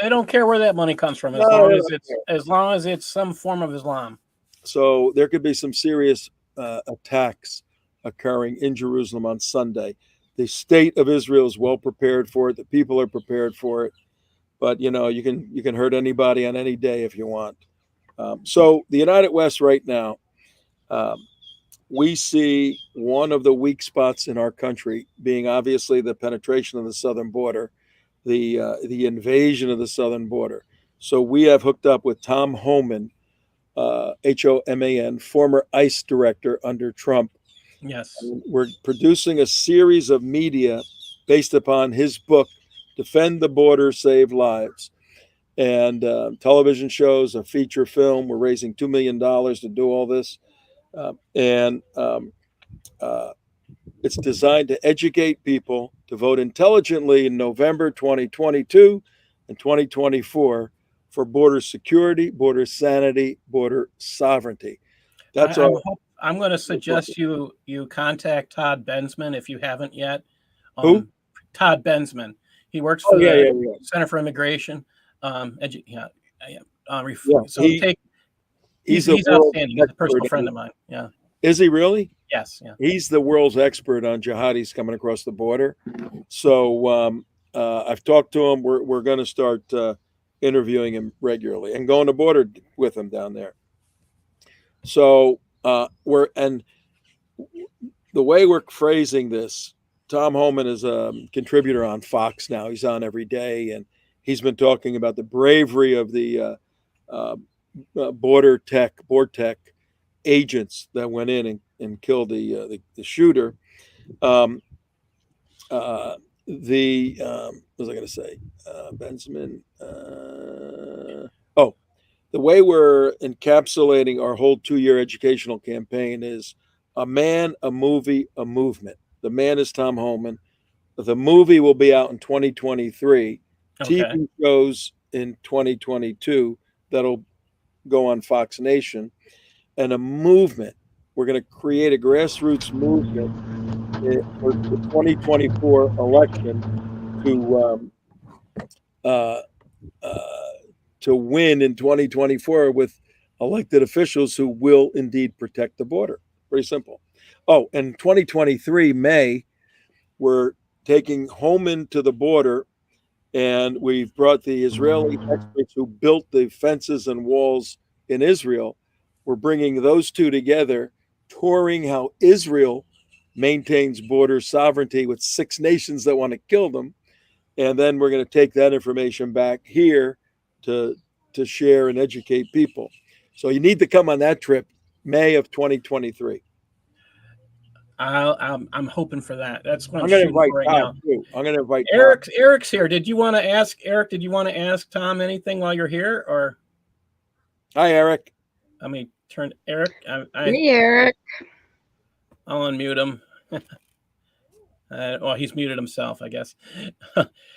They don't care where that money comes from as long as it's some form of Islam. So there could be some serious attacks occurring in Jerusalem on Sunday. The state of Israel is well prepared for it. The people are prepared for it. But you can hurt anybody on any day if you want. So the United West right now, we see one of the weak spots in our country being obviously the penetration of the southern border, the invasion of the southern border. So we have hooked up with Tom Homan, Homan, former ICE director under Trump. Yes. We're producing a series of media based upon his book, Defend the Border, Save Lives. And television shows, a feature film. We're raising $2 million to do all this. It's designed to educate people to vote intelligently in November 2022 and 2024 for border security, border sanity, border sovereignty. That's all. I'm going to suggest you contact Todd Bensman if you haven't yet. Who? Todd Bensman. He works for the Center for Immigration. So he's outstanding. He's a personal friend of mine. Yeah. Is he really? Yes. Yeah. He's the world's expert on jihadis coming across the border. So I've talked to him. We're going to start interviewing him regularly and going to border with him down there. So and the way we're phrasing this, Tom Homan is a contributor on Fox now. He's on every day, and he's been talking about the bravery of the border tech agents that went in and killed the shooter. What was I going to say? Bensman. The way we're encapsulating our whole 2-year educational campaign is a man, a movie, a movement. The man is Tom Homan. The movie will be out in 2023. Okay. TV shows in 2022 that'll go on Fox Nation. And a movement. We're going to create a grassroots movement for the 2024 election to win in 2024 with elected officials who will indeed protect the border. Very simple. Oh, and 2023 May, we're taking Homan to the border, and we've brought the Israeli experts who built the fences and walls in Israel. We're bringing those two together, touring how Israel maintains border sovereignty with 6 nations that want to kill them. And then we're going to take that information back here to share and educate people. So you need to come on that trip, May of 2023. I'm hoping for that. That's what I'm going to invite right Todd now. too. I'm going to invite Eric. Eric's here. Did you want to ask Eric? Did you want to ask Tom anything while you're here? Or hi, Eric. I mean, turn Eric. Hey, Eric. I'll unmute him. Well, he's muted himself, I guess.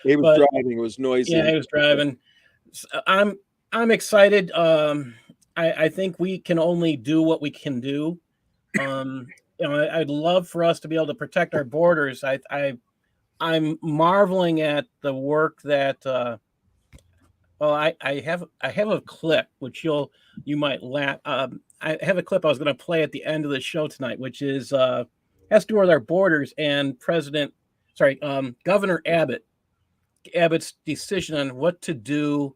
He was driving. It was noisy. Yeah, he was driving. I'm excited. I think we can only do what we can do. I'd love for us to be able to protect our borders. I'm marveling at the work that. I have a clip which you might laugh. I have a clip I was going to play at the end of the show tonight, which is has to do with our borders and Governor Abbott's decision on what to do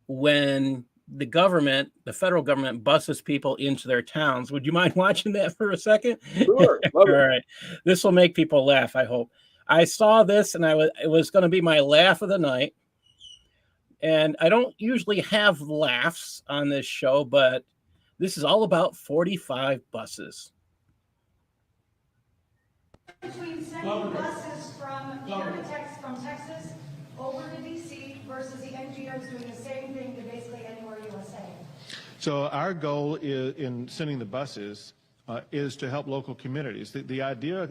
when the federal government buses people into their towns. Would you mind watching that for a second? Sure. All right. This will make people laugh, I hope. I saw this and it was going to be my laugh of the night. And I don't usually have laughs on this show, but this is all about 45 buses. Between sending buses from Texas over to DC versus the NGOs doing the same thing to basically anywhere USA. So our goal in sending the buses is to help local communities. The idea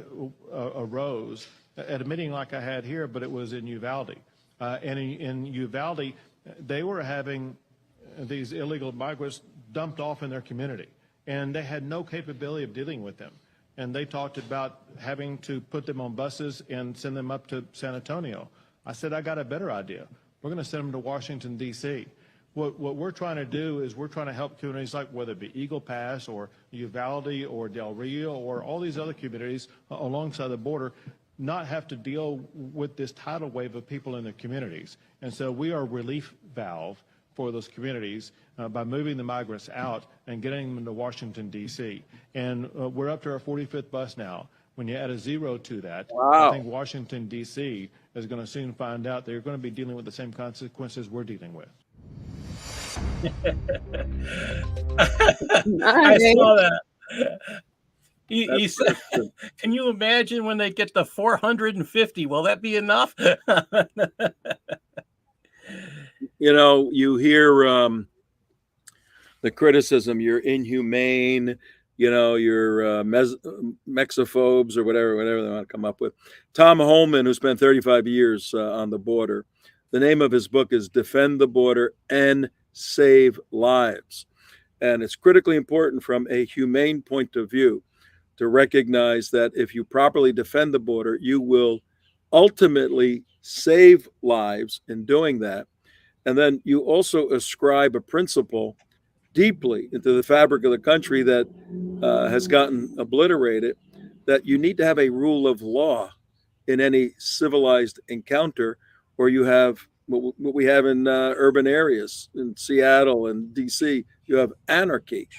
arose at a meeting like I had here, but it was in Uvalde. And in Uvalde, they were having these illegal migrants dumped off in their community, and they had no capability of dealing with them. And they talked about having to put them on buses and send them up to San Antonio. I said, I got a better idea. We're going to send them to Washington, D.C. What we're trying to do is we're trying to help communities like whether it be Eagle Pass or Uvalde or Del Rio or all these other communities alongside the border not have to deal with this tidal wave of people in their communities. And so we are a relief valve for those communities by moving the migrants out and getting them to Washington, D.C. And we're up to our 45th bus now. When you add a 0 to that, wow. I think Washington, D.C. is going to soon find out they're going to be dealing with the same consequences we're dealing with. I saw that. He said, can you imagine when they get to 450? Will that be enough? You hear the criticism, you're inhumane, your mexophobes or whatever they want to come up with. Tom Holman, who spent 35 years on the border, the name of his book is Defend the Border and Save Lives. And it's critically important from a humane point of view to recognize that if you properly defend the border, you will ultimately save lives in doing that. And then you also ascribe a principle deeply into the fabric of the country that has gotten obliterated, that you need to have a rule of law in any civilized encounter, or you have what we have in urban areas in Seattle and DC, you have anarchy.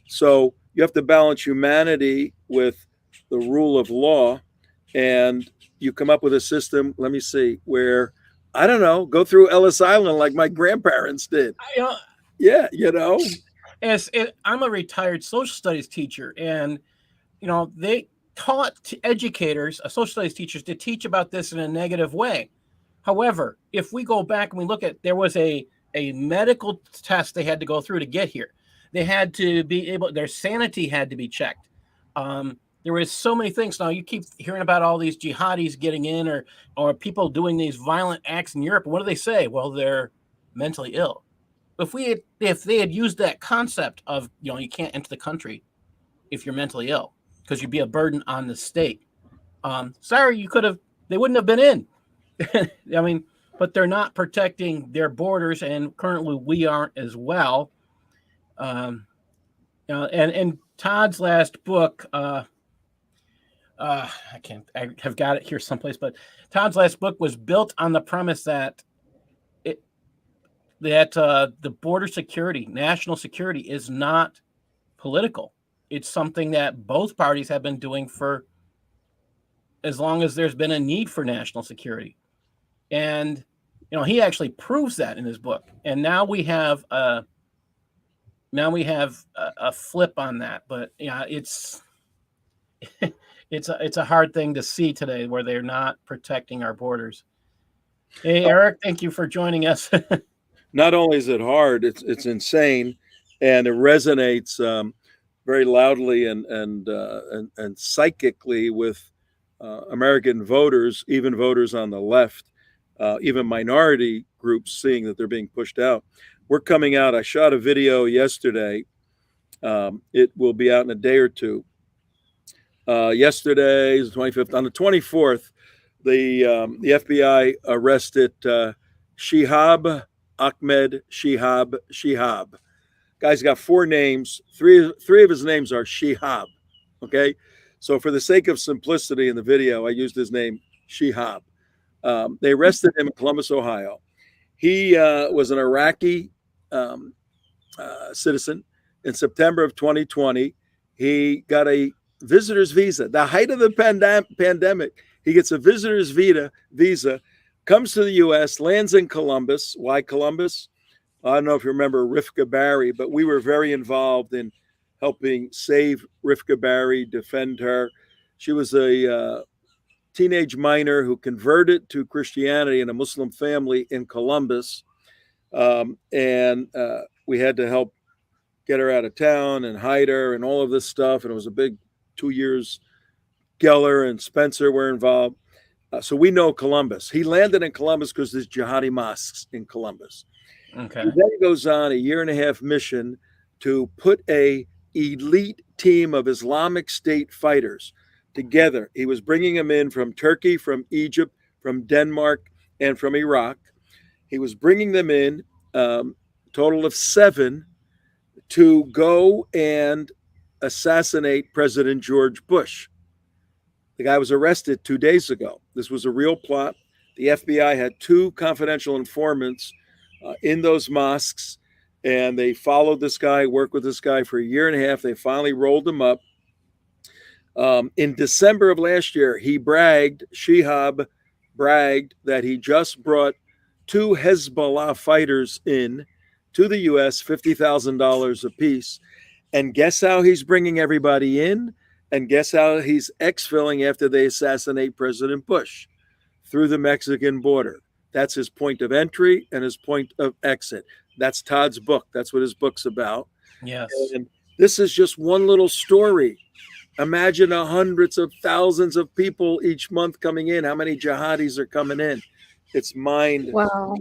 So you have to balance humanity with the rule of law, and you come up with a system, let me see, where, I don't know, go through Ellis Island like my grandparents did. Yeah, I'm a retired social studies teacher, and they taught educators, social studies teachers, to teach about this in a negative way. However, if we go back and we look at, there was a medical test they had to go through to get here. They had to be able, their sanity had to be checked. There was so many things. Now you keep hearing about all these jihadis getting in, or people doing these violent acts in Europe. What do they say? Well, they're mentally ill. If they had used that concept of, you can't enter the country if you're mentally ill because you'd be a burden on the state. Sorry, they wouldn't have been in. I mean, but they're not protecting their borders, and currently we aren't as well. And Todd's last book, I have got it here someplace, but Todd's last book was built on the premise that the border security, national security, is not political. It's something that both parties have been doing for as long as there's been a need for national security. And, he actually proves that in his book. And now we have a flip on that. But yeah, it's a hard thing to see today where they're not protecting our borders. Hey, Eric, thank you for joining us. Not only is it hard, it's insane, and it resonates very loudly and psychically with American voters, even voters on the left, even minority groups, seeing that they're being pushed out. We're coming out. I shot a video yesterday. It will be out in a day or two. Yesterday is the 25th. On the 24th, the FBI arrested Shihab Ahmed Shihab. Guy's got 4 names. Three of his names are Shihab. Okay, so for the sake of simplicity in the video, I used his name Shihab. They arrested him in Columbus, Ohio. He was an Iraqi citizen. In September of 2020, he got a visitor's visa. The height of the pandemic, he gets a visitor's visa, comes to the U.S., lands in Columbus. Why Columbus? I don't know if you remember Rifka Barry, but we were very involved in helping save Rifka Barry, defend her. She was a teenage minor who converted to Christianity in a Muslim family in Columbus. And we had to help get her out of town and hide her and all of this stuff. And it was a big 2 years. Geller and Spencer were involved. So we know Columbus. He landed in Columbus because there's jihadi mosques in Columbus. Okay. He then goes on a 1.5-year mission to put a elite team of Islamic State fighters together. He was bringing them in from Turkey, from Egypt, from Denmark, and from Iraq. He was bringing them in, total of 7, to go and assassinate President George Bush. The guy was arrested 2 days ago. This was a real plot. The FBI had 2 confidential informants in those mosques, and they followed this guy, worked with this guy for a 1.5 years. They finally rolled him up. In December of last year, Shihab bragged that he just brought 2 Hezbollah fighters in to the U.S., $50,000 apiece. And guess how he's bringing everybody in? And guess how he's exfilling after they assassinate President Bush? Through the Mexican border. That's his point of entry and his point of exit. That's Todd's book. That's what his book's about. Yes. And This is just one little story. Imagine hundreds of thousands of people each month coming in. How many jihadis are coming in? It's mind. Wow.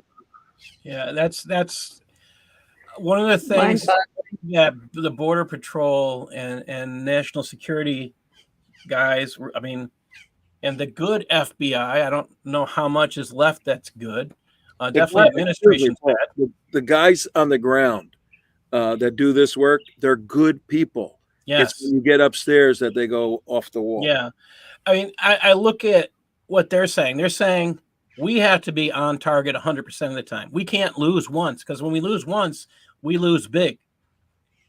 Yeah, that's one of the things that the Border Patrol and national security guys, I mean, and the good FBI, I don't know how much is left that's good. Definitely administration's bad. The guys on the ground that do this work, they're good people. Yes. It's when you get upstairs that they go off the wall. Yeah. I mean, I look at what they're saying. They're saying we have to be on target 100% of the time. We can't lose once, because when we lose once, we lose big.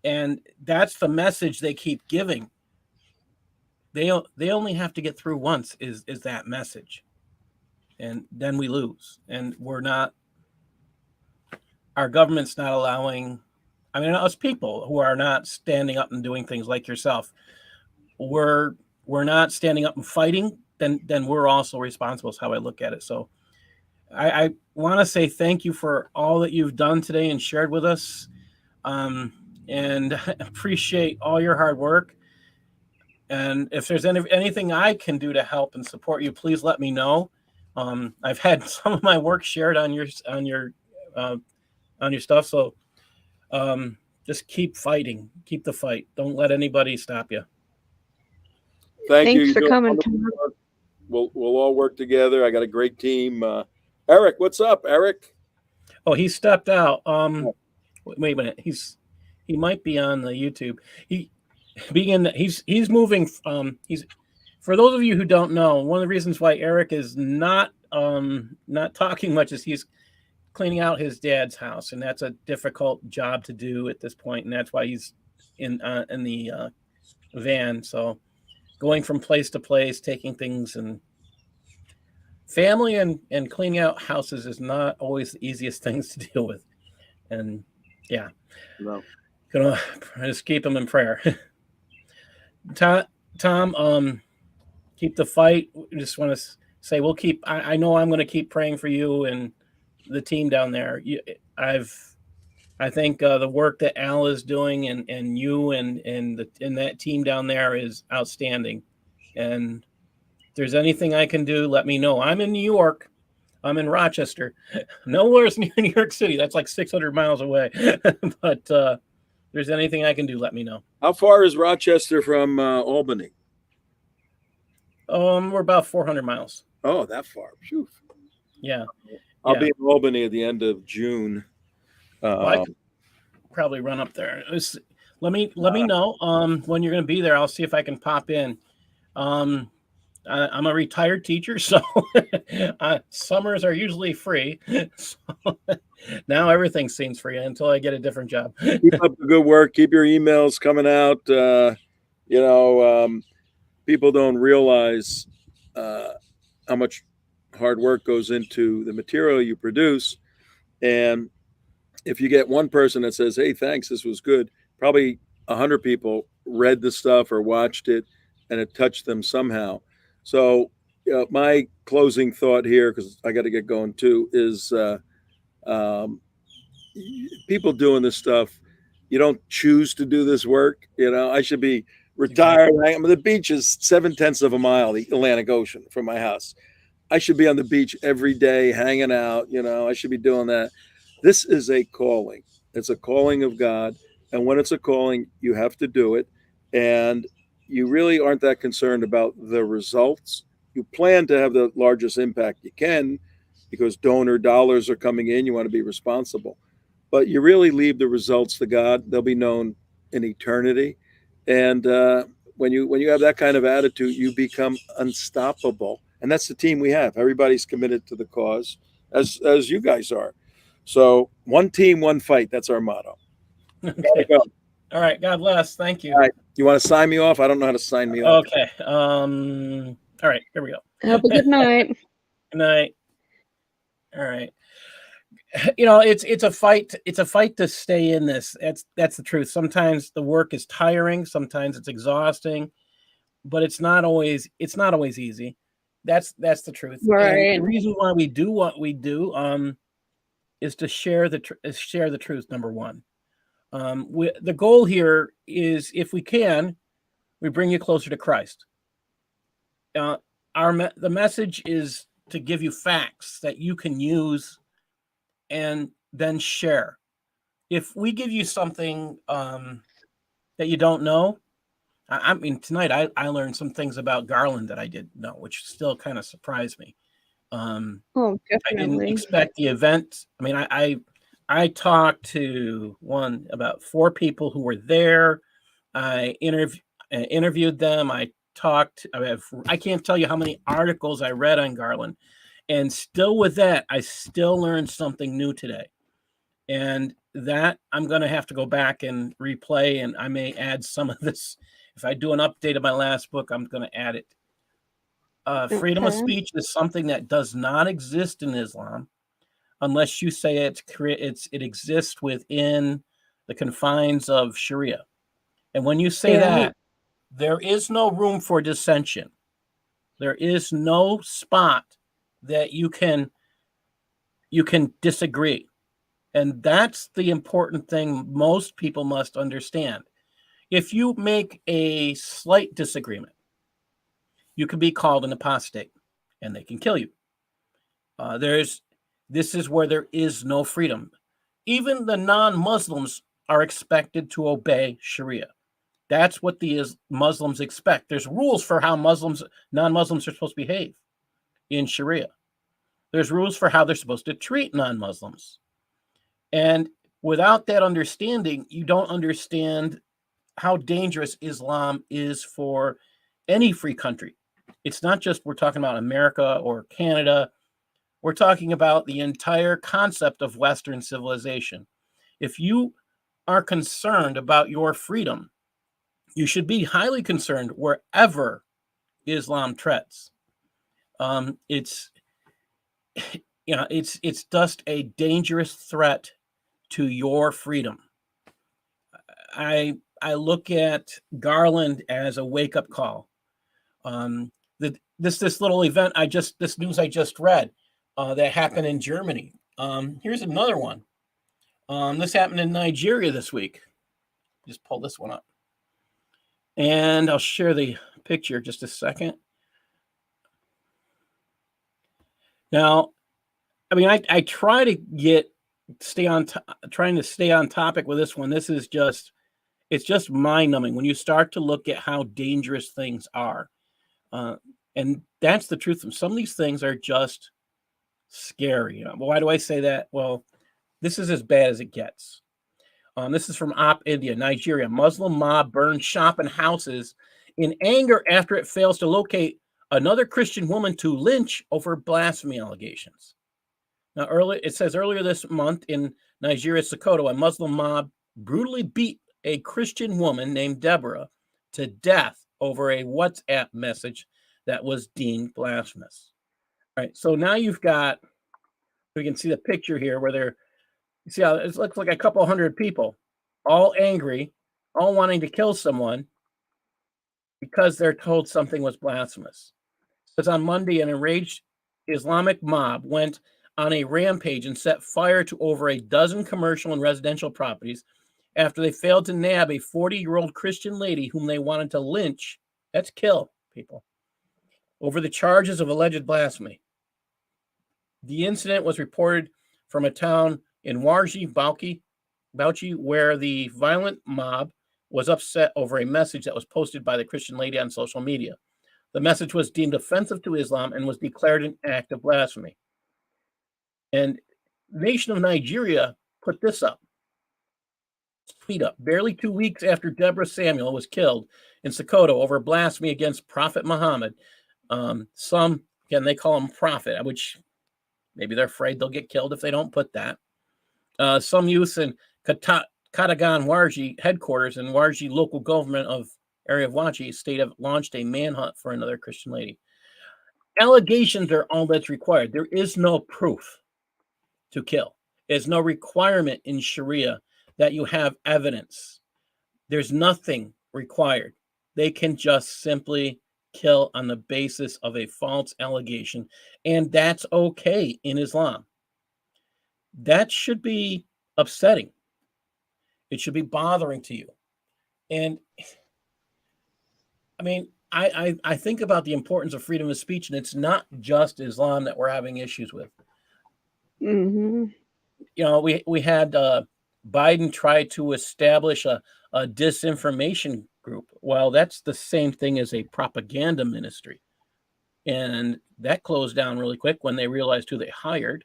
And that's the message they keep giving. They only have to get through once is that message. And then we lose. And our government's not allowing, I mean, us people who are not standing up and doing things like yourself, we're not standing up and fighting, then we're also responsible is how I look at it. So I want to say thank you for all that you've done today and shared with us, and appreciate all your hard work. And if there's anything I can do to help and support you, please let me know. I've had some of my work shared on your stuff. So just keep fighting, keep the fight. Don't let anybody stop you. Thanks you for coming. We'll all work together. I got a great team. Eric, what's up, Eric? Oh, he stepped out. Wait a minute. He might be on the YouTube. He's moving. He's, for those of you who don't know, one of the reasons why Eric is not talking much is he's cleaning out his dad's house, and that's a difficult job to do at this point, and that's why he's in the van. So going from place to place, taking things, and family and cleaning out houses is not always the easiest things to deal with. And yeah, no, gonna just keep him in prayer. Tom, keep the fight. Just want to say we'll keep. I know I'm going to keep praying for you and the team down there. I think the work that Al is doing and you and that team down there is outstanding. And if there's anything I can do, let me know. I'm in New York. I'm in Rochester. Nowhere's near New York City. That's like 600 miles away. But if there's anything I can do, let me know. How far is Rochester from Albany? We're about 400 miles. Oh, that far. Phew. Yeah. I'll be in Albany at the end of June. I could probably run up there. Let me know when you're going to be there. I'll see if I can pop in. I'm a retired teacher, so summers are usually free. So now everything seems free until I get a different job. Keep up the good work. Keep your emails coming out. People don't realize how much hard work goes into the material you produce. And if you get one person that says, hey, thanks, this was good, probably 100 people read the stuff or watched it and it touched them somehow. So my closing thought here, because I got to get going too, is people doing this stuff, you don't choose to do this work. I should be retired. The beach is 0.7 of a mile, the Atlantic Ocean, from my house. I should be on the beach every day, hanging out. I should be doing that. This is a calling. It's a calling of God. And when it's a calling, you have to do it. And you really aren't that concerned about the results. You plan to have the largest impact you can because donor dollars are coming in. You want to be responsible. But you really leave the results to God. They'll be known in eternity. And when you have that kind of attitude, you become unstoppable. And that's the team we have. Everybody's committed to the cause, as you guys are. So one team, one fight. That's our motto. Okay. All right. God bless. Thank you. All right. You want to sign me off? I don't know how to sign me off. Okay. All right. Here we go. Have a good night. Good night. All right. It's a fight. It's a fight to stay in this. That's the truth. Sometimes the work is tiring. Sometimes it's exhausting, but it's not always easy. That's the truth. Right. And the reason why we do what we do is to share the truth. Number one, The goal here is, if we can, we bring you closer to Christ. The message is to give you facts that you can use and then share. If we give you something that you don't know, I mean, tonight I learned some things about Garland that I didn't know, which still kind of surprised me. Oh, I didn't definitely. expect the event. I mean, I talked to about 4 people who were there. I interviewed them. I can't tell you how many articles I read on Garland, and still with that, I still learned something new today. And that I'm going to have to go back and replay, and I may add some of this. If I do an update of my last book, I'm going to add it. Freedom of Okay. speech is something that does not exist in Islam unless you say it exists within the confines of Sharia. And when you say Yeah. that, there is no room for dissension. There is no spot that you can disagree. And that's the important thing most people must understand. If you make a slight disagreement, you can be called an apostate and they can kill you. This is where there is no freedom. Even the non-Muslims are expected to obey Sharia. That's what the Muslims expect. There's rules for how non-Muslims are supposed to behave in Sharia. There's rules for how they're supposed to treat non-Muslims. And without that understanding, you don't understand how dangerous Islam is for any free country. It's not just we're talking about America or Canada. We're talking about the entire concept of Western civilization. If you are concerned about your freedom, you should be highly concerned wherever Islam treads. It's just a dangerous threat to your freedom. I look at Garland as a wake-up call. This little event this news I just read that happened in Germany. Here's another one. This happened in Nigeria this week. Just pull this one up. And I'll share the picture just a second. Now, I mean, I try to trying to stay on topic with this one. It's just mind-numbing when you start to look at how dangerous things are. And that's the truth. Some of these things are just scary. Why do I say that? Well, this is as bad as it gets. This is from India, Nigeria. Muslim mob burns shop and houses in anger after it fails to locate another Christian woman to lynch over blasphemy allegations. Now, it says earlier this month in Nigeria, Sokoto, a Muslim mob brutally beat a Christian woman named Deborah to death over a WhatsApp message that was deemed blasphemous. All right, so now we can see the picture here where you see how it looks like a couple hundred people, all angry, all wanting to kill someone because they're told something was blasphemous. It says on Monday, an enraged Islamic mob went on a rampage and set fire to over a dozen commercial and residential properties after they failed to nab a 40-year-old Christian lady whom they wanted to lynch. That's kill, people. Over the charges of alleged blasphemy. The incident was reported from a town in Warji, Bauchi, where the violent mob was upset over a message that was posted by the Christian lady on social media. The message was deemed offensive to Islam and was declared an act of blasphemy. And the nation of Nigeria put this up. Tweet up. Barely 2 weeks after Deborah Samuel was killed in Sokoto over blasphemy against Prophet Muhammad. Some, again, they call him prophet, which maybe they're afraid they'll get killed if they don't put that. Some youth in Katagan Warji headquarters and Warji local government of area of Warji state have launched a manhunt for another Christian lady. Allegations are all that's required. There is no proof to kill. There's no requirement in Sharia that you have evidence. There's nothing required. They can just simply kill on the basis of a false allegation, and that's okay in Islam. That should be upsetting. It should be bothering to you. And I mean, I think about the importance of freedom of speech, and it's not just Islam that we're having issues with. Mm-hmm. You know, we had Biden try to establish a disinformation group. Well, that's the same thing as a propaganda ministry. And that closed down really quick when they realized who they hired.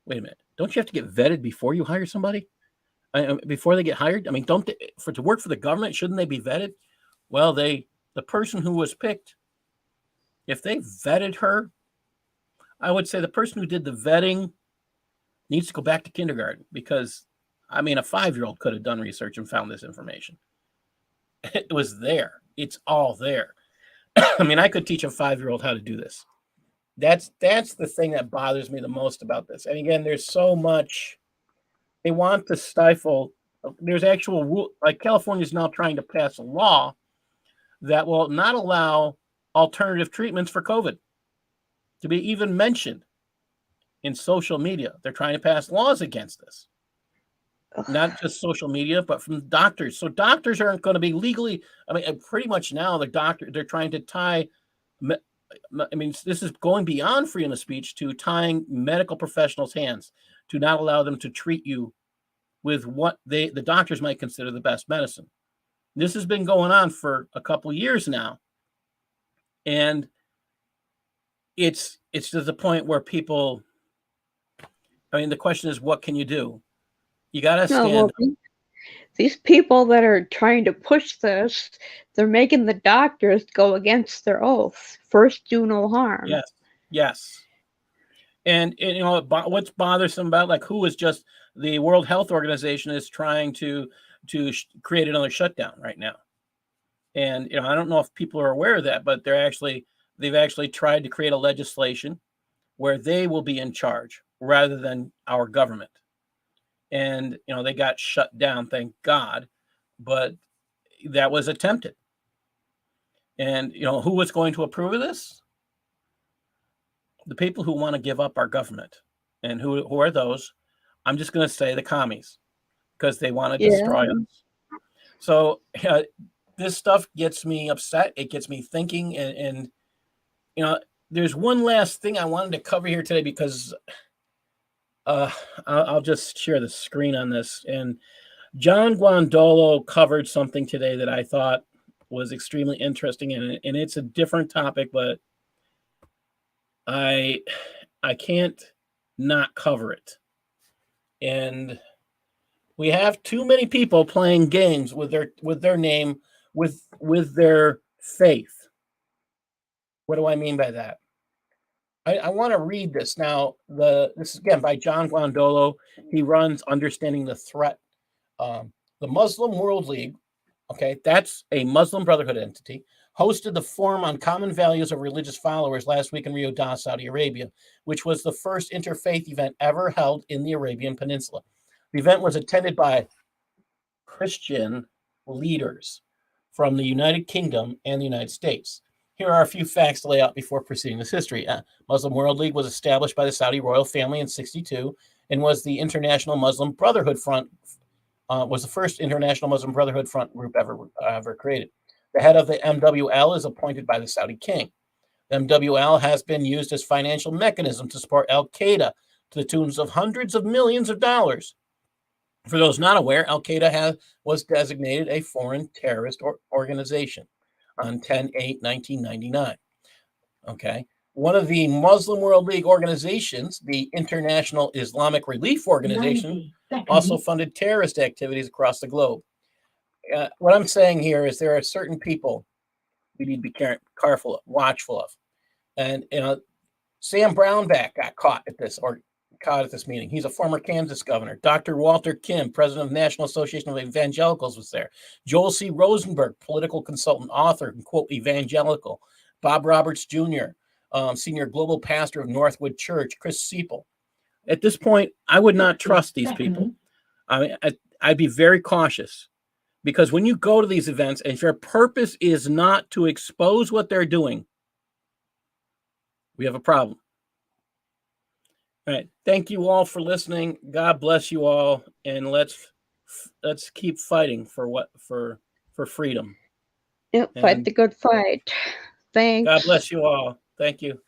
Wait a minute. Don't you have to get vetted before you hire somebody? Before they get hired? I mean, don't they, to work for the government, shouldn't they be vetted? Well, the person who was picked, if they vetted her, I would say the person who did the vetting needs to go back to kindergarten, because, I mean, a 5-year-old could have done research and found this information. It was there. It's all there. I mean, I could teach a 5-year-old how to do this. That's the thing that bothers me the most about this. And again, there's so much they want to stifle. There's actual rule, like California is now trying to pass a law that will not allow alternative treatments for COVID to be even mentioned in social media. They're trying to pass laws against this. Not just social media, but from doctors. So doctors aren't going to be legally, I mean, pretty much now they're trying to tie, I mean, this is going beyond freedom of speech to tying medical professionals' hands to not allow them to treat you with what the doctors might consider the best medicine. This has been going on for a couple of years now. And it's to the point where people, I mean, the question is, what can you do? You got to stand. These people that are trying to push this, they're making the doctors go against their oath. First, do no harm. Yes. And you know what's bothersome about, like, who is just the World Health Organization is trying to create another shutdown right now. And you know, I don't know if people are aware of that, but they've actually tried to create a legislation where they will be in charge rather than our government. And you know, they got shut down, thank God, but that was attempted. And you know, who was going to approve of this? The people who want to give up our government. And who are those? I'm just going to say the commies, because they want to destroy us. So this stuff gets me upset. It gets me thinking. And you know, there's one last thing I wanted to cover here today, because I'll just share the screen on this. And John Guandolo covered something today that I thought was extremely interesting, and it's a different topic, but I can't not cover it. And we have too many people playing games with their name, with their faith. What do I mean by that? I want to read this now. This is again by John Guandolo. He runs Understanding the Threat. The Muslim World League, okay, that's a Muslim Brotherhood entity, hosted the Forum on Common Values of Religious Followers last week in Riyadh, Saudi Arabia, which was the first interfaith event ever held in the Arabian Peninsula. The event was attended by Christian leaders from the United Kingdom and the United States. Here are a few facts to lay out before proceeding this history. Muslim World League was established by the Saudi royal family in 1962 and was the International Muslim Brotherhood Front, was the first International Muslim Brotherhood Front group ever created. The head of the MWL is appointed by the Saudi king. The MWL has been used as financial mechanism to support Al-Qaeda to the tunes of hundreds of millions of dollars. For those not aware, Al-Qaeda was designated a foreign terrorist organization on 10/8/1999. Okay. One of the Muslim World League organizations, the International Islamic Relief Organization, also funded terrorist activities across the globe. What I'm saying here is there are certain people we need to be careful, watchful of. And you know, Sam Brownback got caught at this meeting. He's a former Kansas governor. Dr. Walter Kim, president of the National Association of Evangelicals, was there. Joel C. Rosenberg, political consultant, author, and quote, evangelical. Bob Roberts Jr., senior global pastor of Northwood Church. Chris Siepel. At this point, I would not trust these people. I mean, I'd be very cautious, because when you go to these events, and if your purpose is not to expose what they're doing, we have a problem. All right. Thank you all for listening. God bless you all. And let's let's keep fighting for freedom. Yep, fight And the good fight. Thanks. God bless you all. Thank you.